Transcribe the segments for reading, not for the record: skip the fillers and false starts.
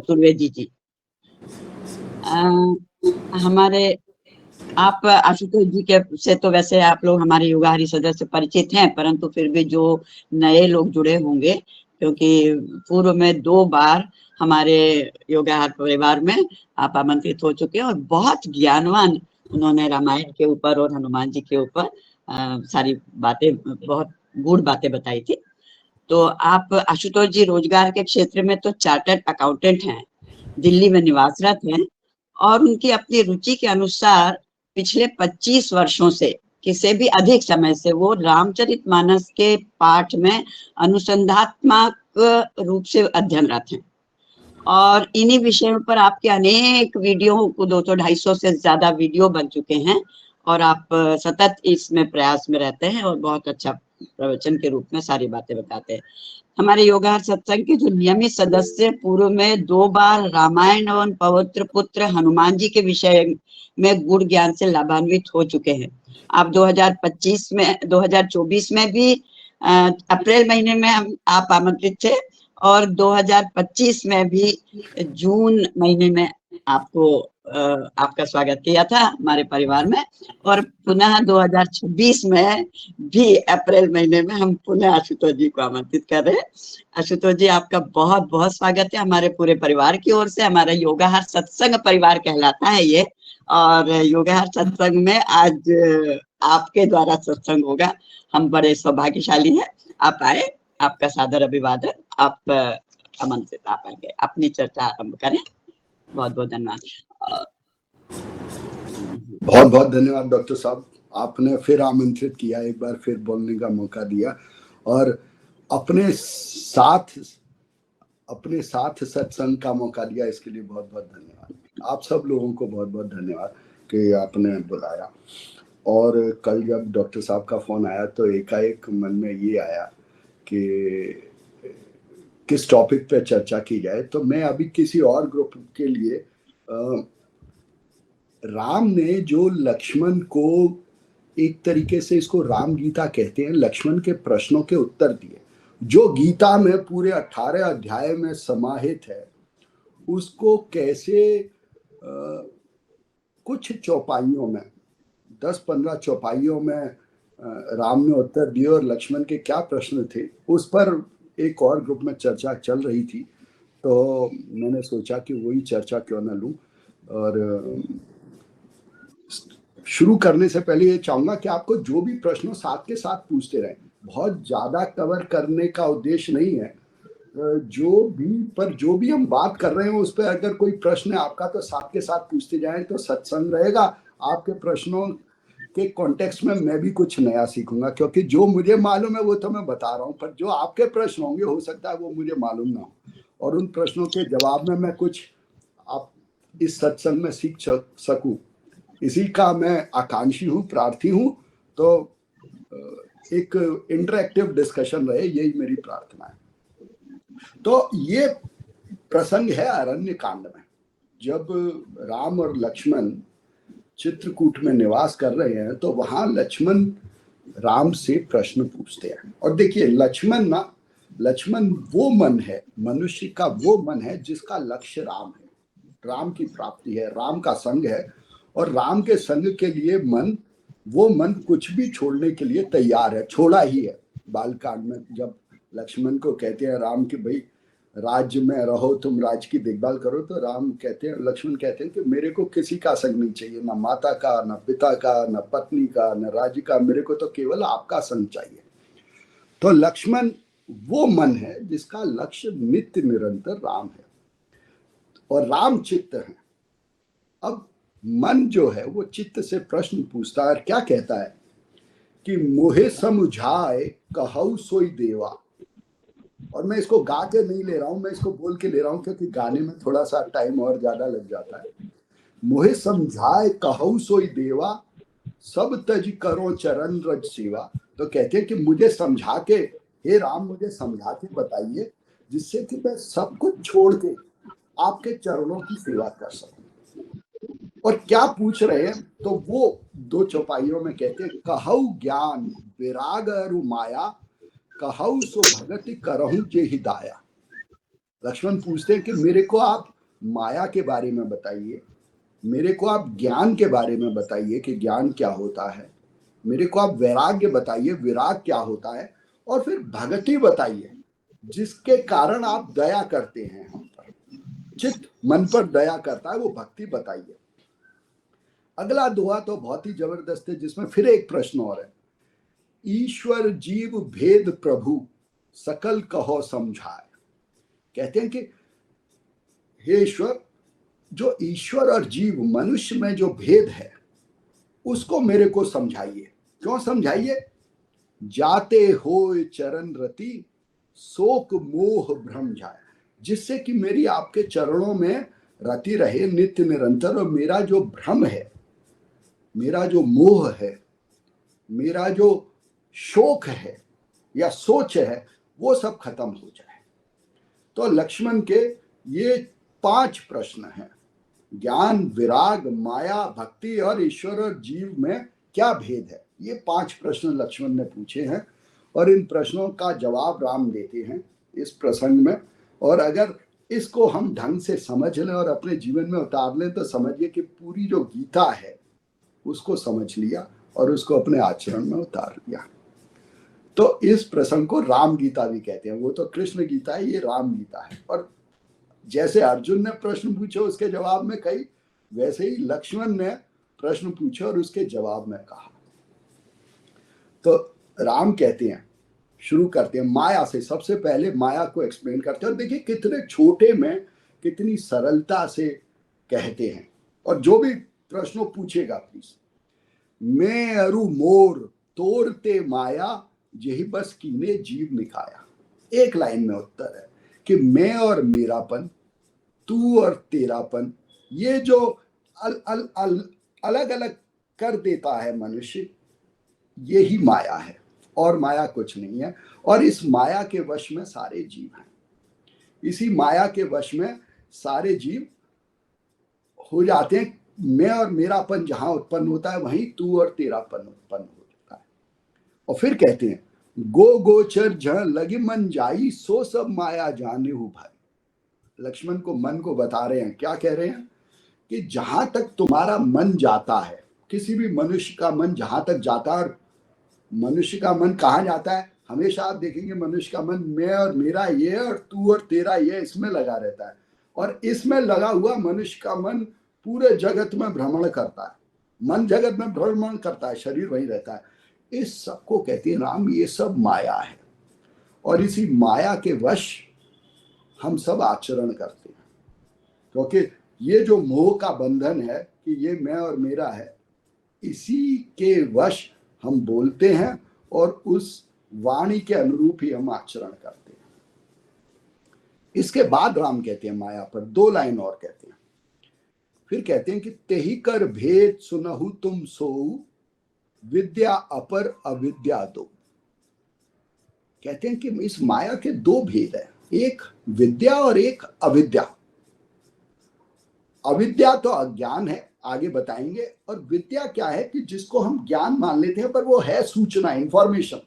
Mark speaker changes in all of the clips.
Speaker 1: चतुर्वेदी जी। हमारे आप आशुतोष जी के से तो वैसे आप लोग हमारे योगाहारी सदस्य परिचित हैं, परंतु फिर भी जो नए लोग जुड़े होंगे, क्योंकि पूर्व में 2 बार हमारे योगाहार परिवार में आप आमंत्रित हो चुके हैं और बहुत ज्ञानवान उन्होंने रामायण के ऊपर और हनुमान जी के ऊपर सारी बातें, बहुत गूढ़ बातें बताई थी। तो आप आशुतोष जी रोजगार के क्षेत्र में तो चार्टर्ड अकाउंटेंट हैं, दिल्ली में निवासरत हैं और उनकी अपनी रुचि के अनुसार पिछले 25 वर्षों से, किसी भी अधिक समय से, वो रामचरितमानस के पाठ में अनुसंधात्मक रूप से अध्ययनरत हैं और इन्हीं विषयों पर आपके अनेक वीडियो को 200-250 से ज्यादा वीडियो बन चुके हैं और आप सतत इसमें प्रयास में रहते हैं और बहुत अच्छा प्रवचन के रूप में सारी बातें बताते हैं। हमारे योगाहार सत्संग के जो नियमित सदस्य पूर्व में 2 बार रामायण एवं पवित्र पुत्र हनुमान जी के विषय में गुण ज्ञान से लाभान्वित हो चुके हैं। आप 2024 में भी अप्रैल महीने में आप आमंत्रित थे और 2025 में भी जून महीने में आपको आपका स्वागत किया था हमारे परिवार में और पुनः 2026 में भी अप्रैल महीने में हम पुनः आशुतोष जी को आमंत्रित कर रहे हैं। आशुतोष जी, आपका बहुत बहुत स्वागत है हमारे पूरे परिवार की ओर से। हमारा योगाहार सत्संग परिवार कहलाता है ये, और योगाहार सत्संग में आज आपके द्वारा सत्संग होगा। हम बड़े सौभाग्यशाली हैं, आप आए, आपका सादर अभिवादन। आप आमंत्रित, आप आएंगे, अपनी चर्चा आरंभ करें। बहुत बहुत धन्यवाद।
Speaker 2: बहुत बहुत धन्यवाद डॉक्टर साहब, आपने फिर आमंत्रित किया, एक बार फिर बोलने का मौका दिया और अपने साथ सत्संग का मौका दिया, इसके लिए बहुत बहुत धन्यवाद। आप सब लोगों को बहुत बहुत धन्यवाद कि आपने बुलाया। और कल जब डॉक्टर साहब का फोन आया तो एकाएक मन में ये आया कि किस टॉपिक पे चर्चा की जाए। तो मैं अभी किसी और ग्रुप के लिए राम ने जो लक्ष्मण को, एक तरीके से इसको राम गीता कहते हैं, लक्ष्मण के प्रश्नों के उत्तर दिए, जो गीता में पूरे 18 अध्याय में समाहित है, उसको कैसे कुछ चौपाइयों में, 10-15 चौपाइयों में राम ने उत्तर दिए और लक्ष्मण के क्या प्रश्न थे उस पर एक और ग्रुप में चर्चा चल रही थी। तो मैंने सोचा कि वही चर्चा क्यों ना लूं। और शुरू करने से पहले ये चाहूंगा कि आपको जो भी प्रश्न साथ के साथ पूछते रहें, बहुत ज्यादा कवर करने का उद्देश्य नहीं है। जो भी हम बात कर रहे हैं उस पर अगर कोई प्रश्न है आपका तो साथ के साथ पूछते जाएं तो सत्संग रहेगा। आपके प्रश्नों के कॉन्टेक्स्ट में मैं भी कुछ नया सीखूंगा, क्योंकि जो मुझे मालूम है वो तो मैं बता रहा हूँ, पर जो आपके प्रश्न होंगे हो सकता है वो मुझे मालूम ना हो, और उन प्रश्नों के जवाब में मैं कुछ आप इस सत्संग में सीख सकूं, इसी का मैं आकांक्षी हूँ, प्रार्थी हूँ। तो एक इंटरेक्टिव डिस्कशन रहे, यही मेरी प्रार्थना है। तो ये प्रसंग है अरण्य कांड में, जब राम और लक्ष्मण चित्रकूट में निवास कर रहे हैं तो वहां लक्ष्मण राम से प्रश्न पूछते हैं। और देखिए, लक्ष्मण वो मन है, मनुष्य का वो मन है जिसका लक्ष्य राम है, राम की प्राप्ति है, राम का संग है, और राम के संग के लिए वो मन कुछ भी छोड़ने के लिए तैयार है, छोड़ा ही है। बालकांड में जब लक्ष्मण को कहते हैं राम कि भाई राज्य में रहो, तुम राज्य की देखभाल करो, तो लक्ष्मण कहते हैं कि मेरे को किसी का संग नहीं चाहिए, ना माता का, ना पिता का, ना पत्नी का, ना राज्य का, मेरे को तो केवल आपका संग चाहिए। तो लक्ष्मण वो मन है जिसका लक्ष्य नित्य निरंतर राम है और राम चित्त है। अब मन जो है वो चित्त से प्रश्न पूछता है और क्या कहता है कि मोहे समझाए कहऊ सोई देवा। और मैं इसको गा के नहीं ले रहा हूं, मैं इसको बोल के ले रहा हूं, क्योंकि गाने में थोड़ा सा टाइम और ज्यादा लग जाता है। मोहे समझाए कहऊ सोई देवा, सब तज करो चरण रज सेवा। तो कहते हैं कि मुझे समझा के, हे राम मुझे समझा के बताइए जिससे कि मैं सब कुछ छोड़ के आपके चरणों की सेवा कर सकूं। और क्या पूछ रहे हैं, तो वो 2 चौपाइयों में कहते हैं, कहऊ ज्ञान विराग अरु माया, कहऊ सो भगति करहूं जे हिदाया। लक्ष्मण पूछते हैं कि मेरे को आप माया के बारे में बताइए, मेरे को आप ज्ञान के बारे में बताइए कि ज्ञान क्या होता है, मेरे को आप वैराग्य बताइए, विराग क्या होता है, और फिर भक्ति बताइए जिसके कारण आप दया करते हैं हम पर, चित्त मन पर दया करता है, वो भक्ति बताइए। अगला दोहा तो बहुत ही जबरदस्त है, जिसमें फिर एक प्रश्न और है। ईश्वर जीव भेद प्रभु सकल कहो समझाए। कहते हैं कि हे ईश्वर, जो ईश्वर और जीव मनुष्य में जो भेद है उसको मेरे को समझाइए। क्यों समझाइए? जाते होए चरण रति शोक मोह भ्रम जाए, जिससे कि मेरी आपके चरणों में रति रहे नित्य निरंतर, और मेरा जो भ्रम है, मेरा जो मोह है, मेरा जो शोक है या सोच है, वो सब खत्म हो जाए। तो लक्ष्मण के ये 5 प्रश्न हैं। ज्ञान, विराग, माया, भक्ति और ईश्वर और जीव में क्या भेद है, ये 5 प्रश्न लक्ष्मण ने पूछे हैं, और इन प्रश्नों का जवाब राम देते हैं इस प्रसंग में। और अगर इसको हम ढंग से समझ लें और अपने जीवन में उतार लें तो समझिए कि पूरी जो गीता है उसको समझ लिया और उसको अपने आचरण में उतार लिया। तो इस प्रसंग को राम गीता भी कहते हैं। वो तो कृष्ण गीता है, ये राम गीता है। और जैसे अर्जुन ने प्रश्न पूछे उसके जवाब में कही, वैसे ही लक्ष्मण ने प्रश्न पूछे और उसके जवाब में कहा। तो राम कहते हैं, शुरू करते हैं माया से। सबसे पहले माया को एक्सप्लेन करते हैं, और देखिए कितने छोटे में कितनी सरलता से कहते हैं। और जो भी प्रश्नों पूछेगा प्लीज। मैं अरु मोर तोड़ते माया यही बस कीने जीव निकाया। एक लाइन में उत्तर है कि मैं और मेरापन, तू और तेरापन, ये जो अलग अलग कर देता है मनुष्य, यही माया है और माया कुछ नहीं है। और इस माया के वश में सारे जीव हैं। इसी माया के वश में सारे जीव हो जाते हैं। मैं और मेरापन जहां उत्पन्न होता है वहीं तू और तेरापन उत्पन्न हो जाता है। और फिर कहते हैं गो गोचर जह लगी मन जाई सो सब माया जाने हो भाई। लक्ष्मण को मन को बता रहे हैं। क्या कह रहे हैं? कि जहां तक तुम्हारा मन जाता है, किसी भी मनुष्य का मन जहां तक जाता है, मनुष्य का मन कहाँ जाता है? हमेशा आप देखेंगे मनुष्य का मन मैं और मेरा ये और तू और तेरा ये, इसमें लगा रहता है। और इसमें लगा हुआ मनुष्य का मन पूरे जगत में भ्रमण करता है। मन जगत में भ्रमण करता है, शरीर वही रहता है। इस सबको कहते हैं राम, ये सब माया है। और इसी माया के वश हम सब आचरण करते हैं, क्योंकि ये जो मोह का बंधन है कि ये मैं और मेरा है, इसी के वश हम बोलते हैं और उस वाणी के अनुरूप ही हम आचरण करते हैं। इसके बाद राम कहते हैं माया पर 2 लाइन और कहते हैं। फिर कहते हैं कि तेहि कर भेद सुनहु तुम सोऊ विद्या अपर अविद्या दो। कहते हैं कि इस माया के 2 भेद है, एक विद्या और एक अविद्या। अविद्या तो अज्ञान है, आगे बताएंगे। और विद्या क्या है? कि जिसको हम ज्ञान मान लेते हैं पर वो है सूचना, इंफॉर्मेशन।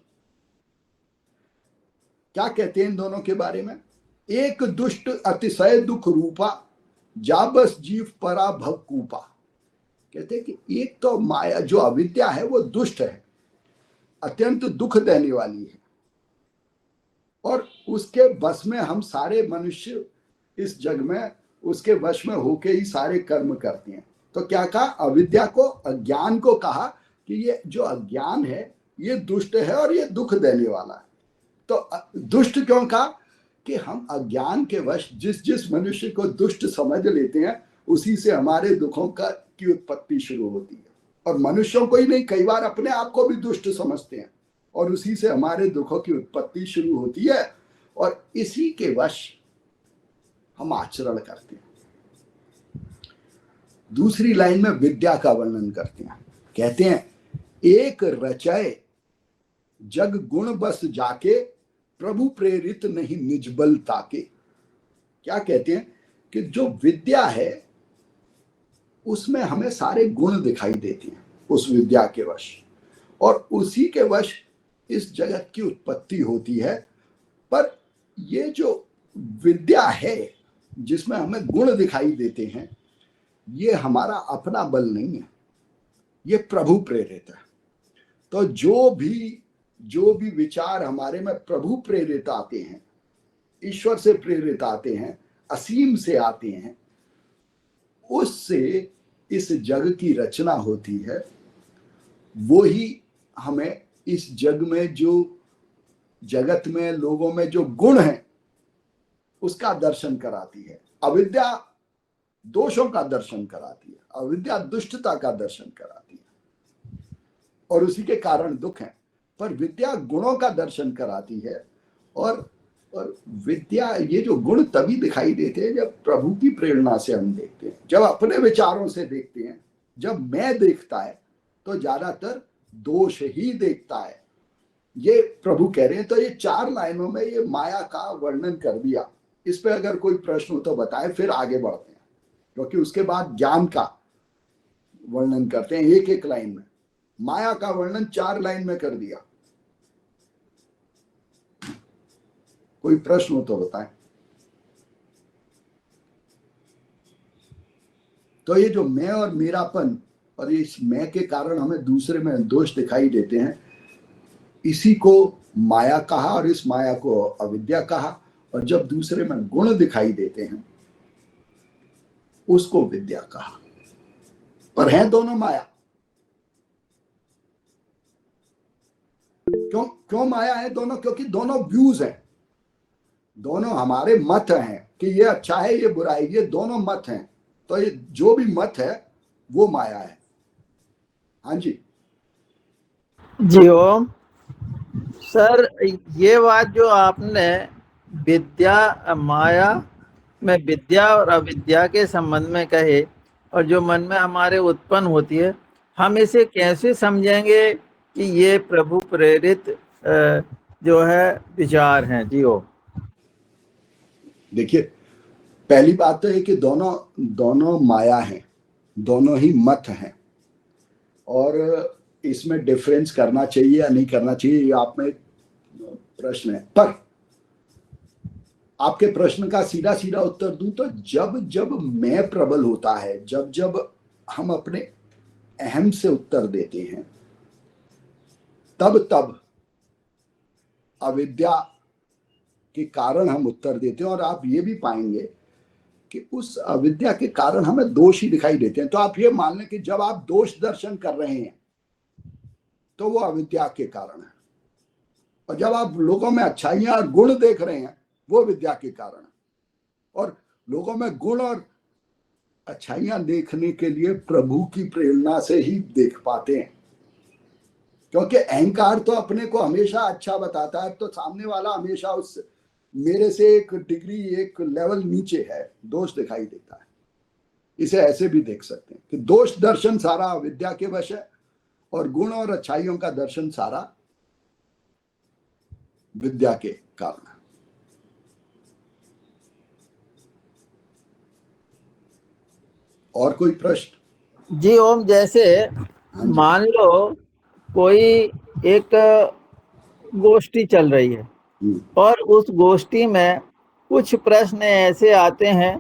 Speaker 2: क्या कहते हैं इन दोनों के बारे में? एक दुष्ट अतिशय दुख रूपा जाबस जीव परा भव कूपा। कहते हैं कि एक तो माया जो अविद्या है वो दुष्ट है, अत्यंत दुख देने वाली है, और उसके बस में हम सारे मनुष्य इस जग में उसके वश में होके ही सारे कर्म करते हैं। तो क्या कहा? अविद्या को, अज्ञान को कहा कि ये जो अज्ञान है ये दुष्ट है और ये दुख देने वाला है। तो दुष्ट क्यों कहा? कि हम अज्ञान के वश जिस मनुष्य को दुष्ट समझ लेते हैं उसी से हमारे दुखों की उत्पत्ति शुरू होती है। और मनुष्यों को ही नहीं, कई बार अपने आप को भी दुष्ट समझते हैं और उसी से हमारे दुखों की उत्पत्ति शुरू होती है। और इसी के वश हम आचरण करते हैं। दूसरी लाइन में विद्या का वर्णन करते हैं। कहते हैं एक रचय जग गुण बस जाके प्रभु प्रेरित नहीं निज बल ताके। क्या कहते हैं? कि जो विद्या है उसमें हमें सारे गुण दिखाई देते हैं उस विद्या के वश, और उसी के वश इस जगत की उत्पत्ति होती है। पर ये जो विद्या है जिसमें हमें गुण दिखाई देते हैं, ये हमारा अपना बल नहीं है, ये प्रभु प्रेरित है। तो जो भी विचार हमारे में प्रभु प्रेरित आते हैं, ईश्वर से प्रेरित आते हैं, असीम से आते हैं, उससे इस जग की रचना होती है। वो ही हमें इस जग में, जो जगत में, लोगों में जो गुण है उसका दर्शन कराती है। अविद्या दोषों का दर्शन कराती है, अविद्या दुष्टता का दर्शन कराती है और उसी के कारण दुख है। पर विद्या गुणों का दर्शन कराती है। और विद्या, ये जो गुण तभी दिखाई देते हैं जब प्रभु की प्रेरणा से हम देखते हैं, जब अपने विचारों से देखते हैं। जब मैं देखता है तो ज्यादातर दोष ही देखता है, ये प्रभु कह रहे हैं। तो ये 4 लाइनों में ये माया का वर्णन कर दिया। इस पे अगर कोई प्रश्न हो तो बताएं, फिर आगे बढ़ते हैं, क्योंकि उसके बाद ज्ञान का वर्णन करते हैं एक एक लाइन में। माया का वर्णन 4 लाइन में कर दिया। कोई प्रश्न हो तो बताएं। तो ये जो मैं और मेरापन, और इस मैं के कारण हमें दूसरे में दोष दिखाई देते हैं, इसी को माया कहा और इस माया को अविद्या कहा। और जब दूसरे में गुण दिखाई देते हैं उसको विद्या कहा। पर है दोनों माया। क्यों माया है दोनों? क्योंकि दोनों व्यूज हैं, दोनों हमारे मत हैं कि ये अच्छा है, ये बुरा है, ये दोनों मत हैं। तो ये जो भी मत है वो माया है। हाँ जी
Speaker 3: जी ओम। सर, ये बात जो आपने विद्या माया में विद्या और अविद्या के संबंध में कहे, और जो मन में हमारे उत्पन्न होती है, हम इसे कैसे समझेंगे कि ये प्रभु प्रेरित जो है विचार हैं? जी ओम।
Speaker 2: देखिए, पहली बात तो है कि दोनों माया हैं, दोनों ही मत हैं, और इसमें डिफरेंस करना चाहिए या नहीं करना चाहिए, ये आप में प्रश्न है। पर आपके प्रश्न का सीधा सीधा उत्तर दूं तो जब जब मैं प्रबल होता है, जब जब हम अपने अहम से उत्तर देते हैं, तब तब अविद्या के कारण हम उत्तर देते हैं। और आप ये भी पाएंगे कि उस अविद्या के कारण हमें दोष ही दिखाई देते हैं। तो आप ये मान लें कि जब आप दोष दर्शन कर रहे हैं तो वो अविद्या के कारण है, और जब आप लोगों में अच्छाइयां और गुण देख रहे हैं वो विद्या के कारण है। और लोगों में गुण और अच्छाइयां देखने के लिए प्रभु की प्रेरणा से ही देख पाते हैं, क्योंकि अहंकार तो अपने को हमेशा अच्छा बताता है, तो सामने वाला हमेशा उस मेरे से एक डिग्री, एक लेवल नीचे है, दोष दिखाई देता है। इसे ऐसे भी देख सकते हैं कि दोष दर्शन सारा विद्या के वश है, और गुण और अच्छाइयों का दर्शन सारा विद्या के कारण है। और कोई प्रश्न?
Speaker 3: जी ओम। जैसे मान लो कोई एक गोष्ठी चल रही है, और उस गोष्ठी में कुछ प्रश्न ऐसे आते हैं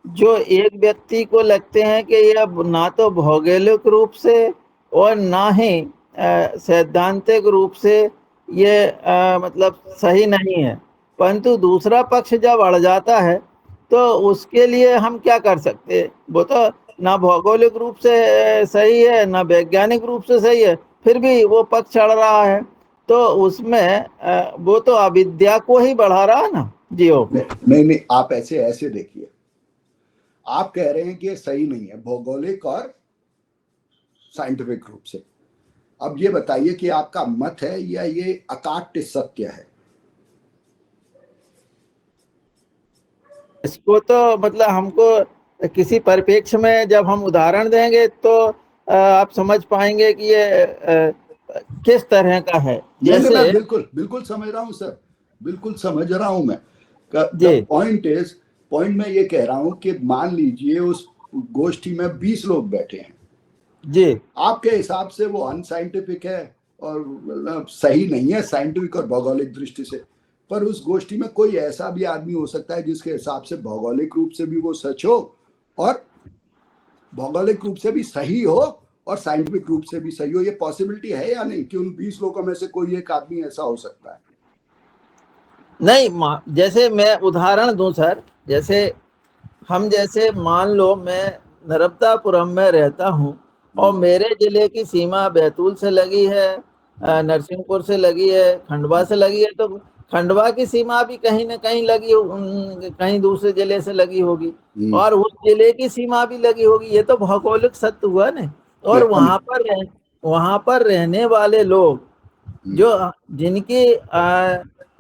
Speaker 3: जो एक व्यक्ति को लगते हैं कि यह ना तो भौगोलिक रूप से और ना ही सैद्धांतिक रूप से ये मतलब सही नहीं है, परंतु दूसरा पक्ष जब अड़ जाता है तो उसके लिए हम क्या कर सकते हैं? वो तो ना भौगोलिक रूप से सही है, ना वैज्ञानिक रूप से सही है, फिर भी वो पक्ष अड़ रहा है, तो उसमें वो तो अविद्या को ही बढ़ा रहा है ना? जी ओ।
Speaker 2: नहीं, आप ऐसे देखिए, आप कह रहे हैं कि ये सही नहीं है भौगोलिक और साइंटिफिक रूप से। अब ये बताइए कि आपका मत है या ये अकाट्य सत्य है?
Speaker 3: इसको तो मतलब हमको किसी परिप्रेक्ष्य में जब हम उदाहरण देंगे तो आप समझ पाएंगे कि ये किस तरह का है।
Speaker 2: जैसे मैं बिल्कुल समझ रहा हूँ सर, बिल्कुल समझ रहा हूँ मैं। पॉइंट मैं ये कह रहा हूँ कि मान लीजिए उस गोष्ठी में 20 लोग बैठे हैं
Speaker 3: जी,
Speaker 2: आपके हिसाब से वो अनसाइंटिफिक है और सही नहीं है साइंटिफिक और भौगोलिक दृष्टि से, पर उस गोष्ठी में कोई ऐसा भी आदमी हो सकता है जिसके हिसाब से भौगोलिक रूप से भी वो सच हो और भौगोलिक रूप से भी सही हो और साइंटिफिक रूप से भी सही हो। ये पॉसिबिलिटी है या नहीं कि उन 20 लोगों में से कोई एक आदमी ऐसा हो सकता है?
Speaker 3: नहीं, जैसे मैं उदाहरण दूं सर, जैसे मान लो मैं नर्मदापुरम में रहता हूं और मेरे जिले की सीमा बैतूल से लगी है, नरसिंहपुर से लगी है, खंडवा से लगी है, तो खंडवा की सीमा भी कहीं ना कहीं लगी कहीं दूसरे जिले से लगी होगी और उस जिले की सीमा भी लगी होगी। ये तो भौगोलिक सत्य हुआ ना। और वहां पर रहने वाले लोग जो जिनकी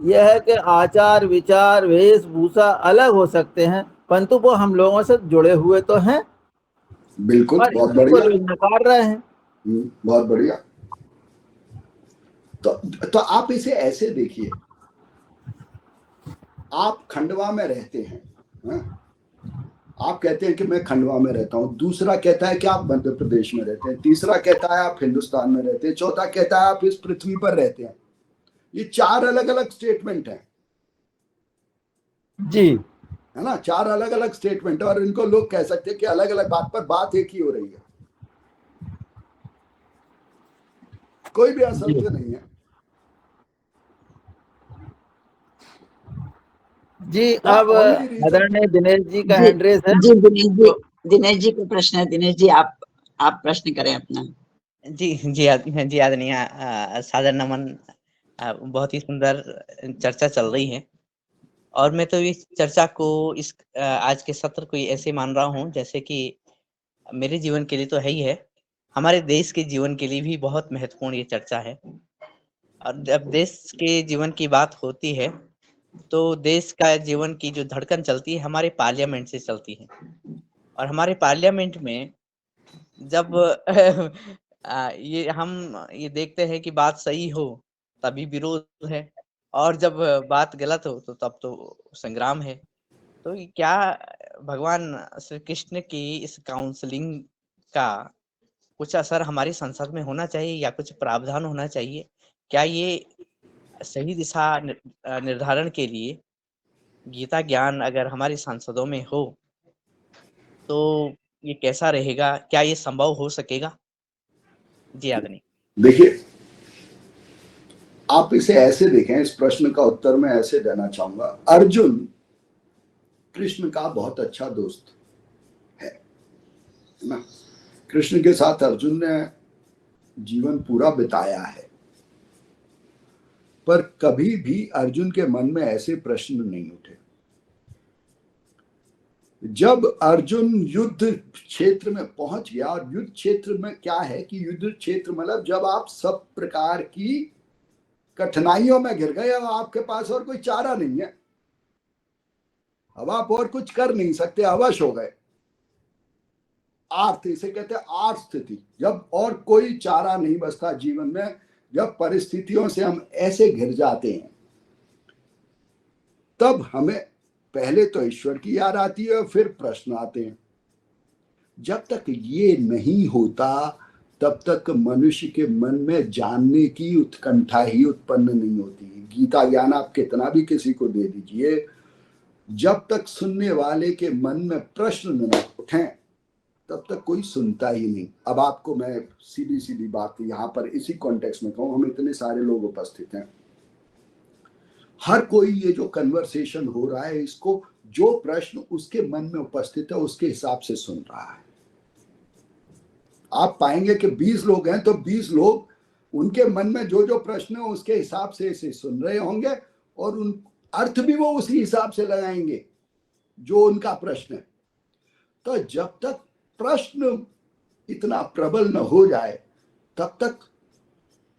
Speaker 3: यह है कि आचार विचार वेशभूषा अलग हो सकते हैं, परंतु वो हम लोगों से जुड़े हुए तो हैं।
Speaker 2: बिल्कुल, बहुत बढ़िया,
Speaker 3: नकार रहे हैं।
Speaker 2: बहुत बढ़िया। तो आप इसे ऐसे देखिए, आप खंडवा में रहते हैं, आप कहते हैं कि मैं खंडवा में रहता हूं, दूसरा कहता है कि आप मध्य प्रदेश में रहते हैं, तीसरा कहता है आप हिंदुस्तान में रहते हैं, चौथा कहता है आप इस पृथ्वी पर रहते हैं। ये 4 अलग अलग स्टेटमेंट हैं
Speaker 3: जी,
Speaker 2: है ना, 4 अलग अलग स्टेटमेंट, और इनको लोग कह सकते हैं कि अलग अलग बात पर बात एक ही हो रही है। कोई भी असत्य नहीं है
Speaker 3: जी। अब आदरणीय दिनेश जी का हैंड रेस है।
Speaker 1: जी दिनेश जी का प्रश्न है। दिनेश जी आप प्रश्न करें अपना।
Speaker 4: जी आदरणीय सादर नमन। बहुत ही सुंदर चर्चा चल रही है और मैं तो इस चर्चा को इस आज के सत्र को ऐसे मान रहा हूं जैसे कि मेरे जीवन के लिए तो है ही है, हमारे देश के जीवन के लिए भी बहुत महत्वपूर्ण ये चर्चा है। और जब देश के जीवन की बात होती है तो देश का जीवन की जो धड़कन चलती है हमारे पार्लियामेंट से चलती है। और हमारे पार्लियामेंट में जब ये देखते हैं कि बात सही हो तभी विरोध है और जब बात गलत हो तो तब तो संग्राम है। तो क्या भगवान श्री कृष्ण की इस काउंसलिंग का कुछ असर हमारी संसद में होना चाहिए या कुछ प्रावधान होना चाहिए? क्या ये सही दिशा निर्धारण के लिए गीता ज्ञान अगर हमारी सांसदों में हो तो ये कैसा रहेगा? क्या ये संभव हो सकेगा? जी आदरणीय।
Speaker 2: देखिए, आप इसे ऐसे देखें, इस प्रश्न का उत्तर मैं ऐसे देना चाहूंगा। अर्जुन कृष्ण का बहुत अच्छा दोस्त है ना, कृष्ण के साथ अर्जुन ने जीवन पूरा बिताया है, पर कभी भी अर्जुन के मन में ऐसे प्रश्न नहीं उठे। जब अर्जुन युद्ध क्षेत्र में पहुंच गया, और युद्ध क्षेत्र में क्या है कि युद्ध क्षेत्र मतलब जब आप सब प्रकार की कठिनाइयों में घिर गए और आपके पास और कोई चारा नहीं है, अब आप और कुछ कर नहीं सकते, अवश हो गए, आर्त, इसे कहते हैं आर्त स्थिति, जब और कोई चारा नहीं बचता जीवन में, जब परिस्थितियों से हम ऐसे घिर जाते हैं, तब हमें पहले तो ईश्वर की याद आती है और फिर प्रश्न आते हैं। जब तक ये नहीं होता तब तक मनुष्य के मन में जानने की उत्कंठा ही उत्पन्न नहीं होती। गीता ज्ञान आप कितना भी किसी को दे दीजिए, जब तक सुनने वाले के मन में प्रश्न न उठें तब तक कोई सुनता ही नहीं। अब आपको मैं सीधी सीधी बात यहाँ पर इसी कॉन्टेक्स्ट में कहूँ, हम इतने सारे लोग उपस्थित हैं, हर कोई ये जो कन्वर्सेशन हो रहा है इसको जो प्रश्न उसके मन में उपस्थित है उसके हिसाब से सुन रहा है। आप पाएंगे कि 20 लोग हैं तो 20 लोग उनके मन में जो जो प्रश्न है उसके हिसाब से इसे सुन रहे होंगे और उन अर्थ भी वो उसी हिसाब से लगाएंगे जो उनका प्रश्न है। तो जब तक प्रश्न इतना प्रबल न हो जाए तब तक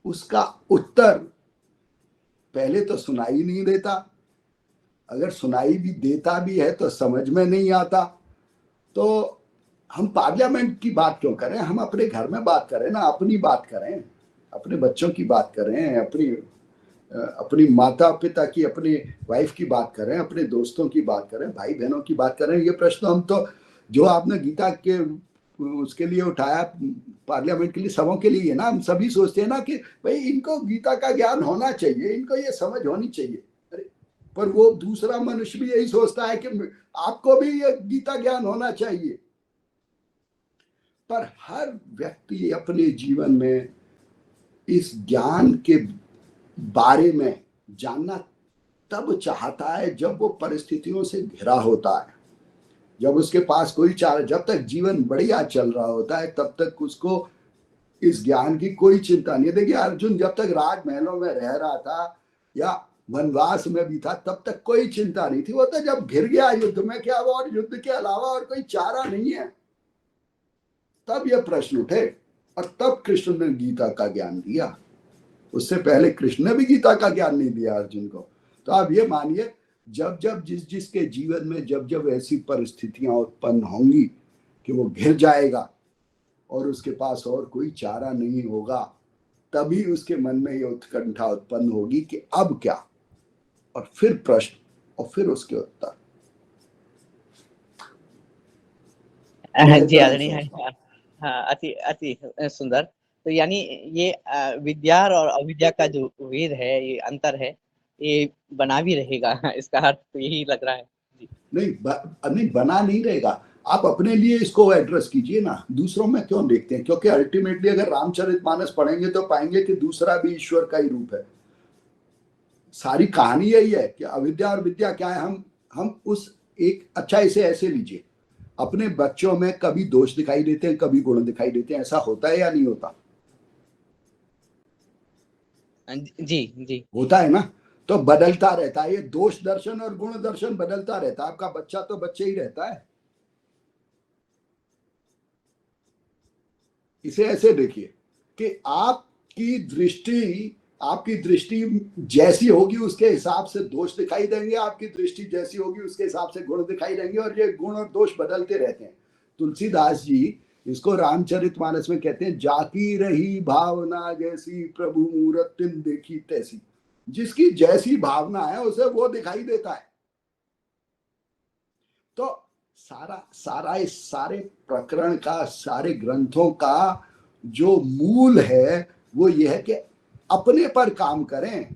Speaker 2: उसका उत्तर पहले तो सुनाई नहीं देता, अगर सुनाई भी देता भी है तो समझ में नहीं आता। तो हम पार्लियामेंट की बात क्यों करें, हम अपने घर में बात करें ना, अपनी बात करें, अपने बच्चों की बात करें, अपनी माता पिता की, अपनी वाइफ की बात करें, अपने दोस्तों की बात करें, भाई बहनों की बात करें। ये प्रश्न हम तो जो आपने गीता के उसके लिए उठाया पार्लियामेंट के लिए, सबों के लिए है ना, हम सभी सोचते हैं ना कि भाई इनको गीता का ज्ञान होना चाहिए, इनको ये समझ होनी चाहिए। अरे पर वो दूसरा मनुष्य भी यही सोचता है कि आपको भी ये गीता ज्ञान होना चाहिए। पर हर व्यक्ति अपने जीवन में इस ज्ञान के बारे में जानना तब चाहता है जब वो परिस्थितियों से घिरा होता है, जब उसके पास कोई चारा, जब तक जीवन बढ़िया चल रहा होता है तब तक उसको इस ज्ञान की कोई चिंता नहीं है। देखिए अर्जुन जब तक राजमहलों में रह रहा था या वनवास में भी था तब तक कोई चिंता नहीं थी। वो तो जब घिर गया युद्ध में क्या हुआ और युद्ध के अलावा और कोई चारा नहीं है, तब ये प्रश्न उठे और तब कृष्ण ने गीता का ज्ञान दिया। उससे पहले कृष्ण ने भी गीता का ज्ञान नहीं दिया अर्जुन को। तो आप ये मानिए जब जब जिसके जीवन में जब जब ऐसी परिस्थितियां उत्पन्न होंगी कि वो घिर जाएगा और उसके पास और कोई चारा नहीं होगा, तभी उसके मन में ये उत्कंठा उत्पन्न होगी कि अब क्या, और फिर प्रश्न और फिर उसके उत्तर।
Speaker 4: जी आदरणीय, हाँ अति अति सुंदर। तो यानी ये विद्या और अविद्या का जो भेद है, ये अंतर है, ये बना भी रहेगा, इसका अर्थ तो यही लग रहा है। जी।
Speaker 2: नहीं बना नहीं रहेगा। आप अपने लिए इसको एड्रेस कीजिए ना, दूसरों में क्यों देखते हैं? क्योंकि अल्टीमेटली अगर रामचरितमानस पढ़ेंगे तो पाएंगे कि दूसरा भी ईश्वर का ही रूप है। सारी कहानी यही है कि अविद्या और विद्या क्या है। हम उस एक, अच्छा इसे ऐसे लीजिए, अपने बच्चों में कभी दोष दिखाई देते हैं, कभी गुण दिखाई देते हैं, ऐसा होता है या नहीं होता?
Speaker 4: जी जी
Speaker 2: होता है ना। तो बदलता रहता है, ये दोष दर्शन और गुण दर्शन बदलता रहता है। आपका बच्चा तो बच्चे ही रहता है। इसे ऐसे देखिए कि आपकी दृष्टि जैसी होगी उसके हिसाब से दोष दिखाई देंगे, आपकी दृष्टि जैसी होगी उसके हिसाब से गुण दिखाई देंगे, और ये गुण और दोष बदलते रहते हैं। तुलसीदास जी इसको रामचरितमानस में कहते हैं, जाकी रही भावना जैसी प्रभु मूरत तिन देखी तैसी। जिसकी जैसी भावना है उसे वो दिखाई देता है। तो इस सारे प्रकरण का, सारे ग्रंथों का जो मूल है वो ये है कि अपने पर काम करें,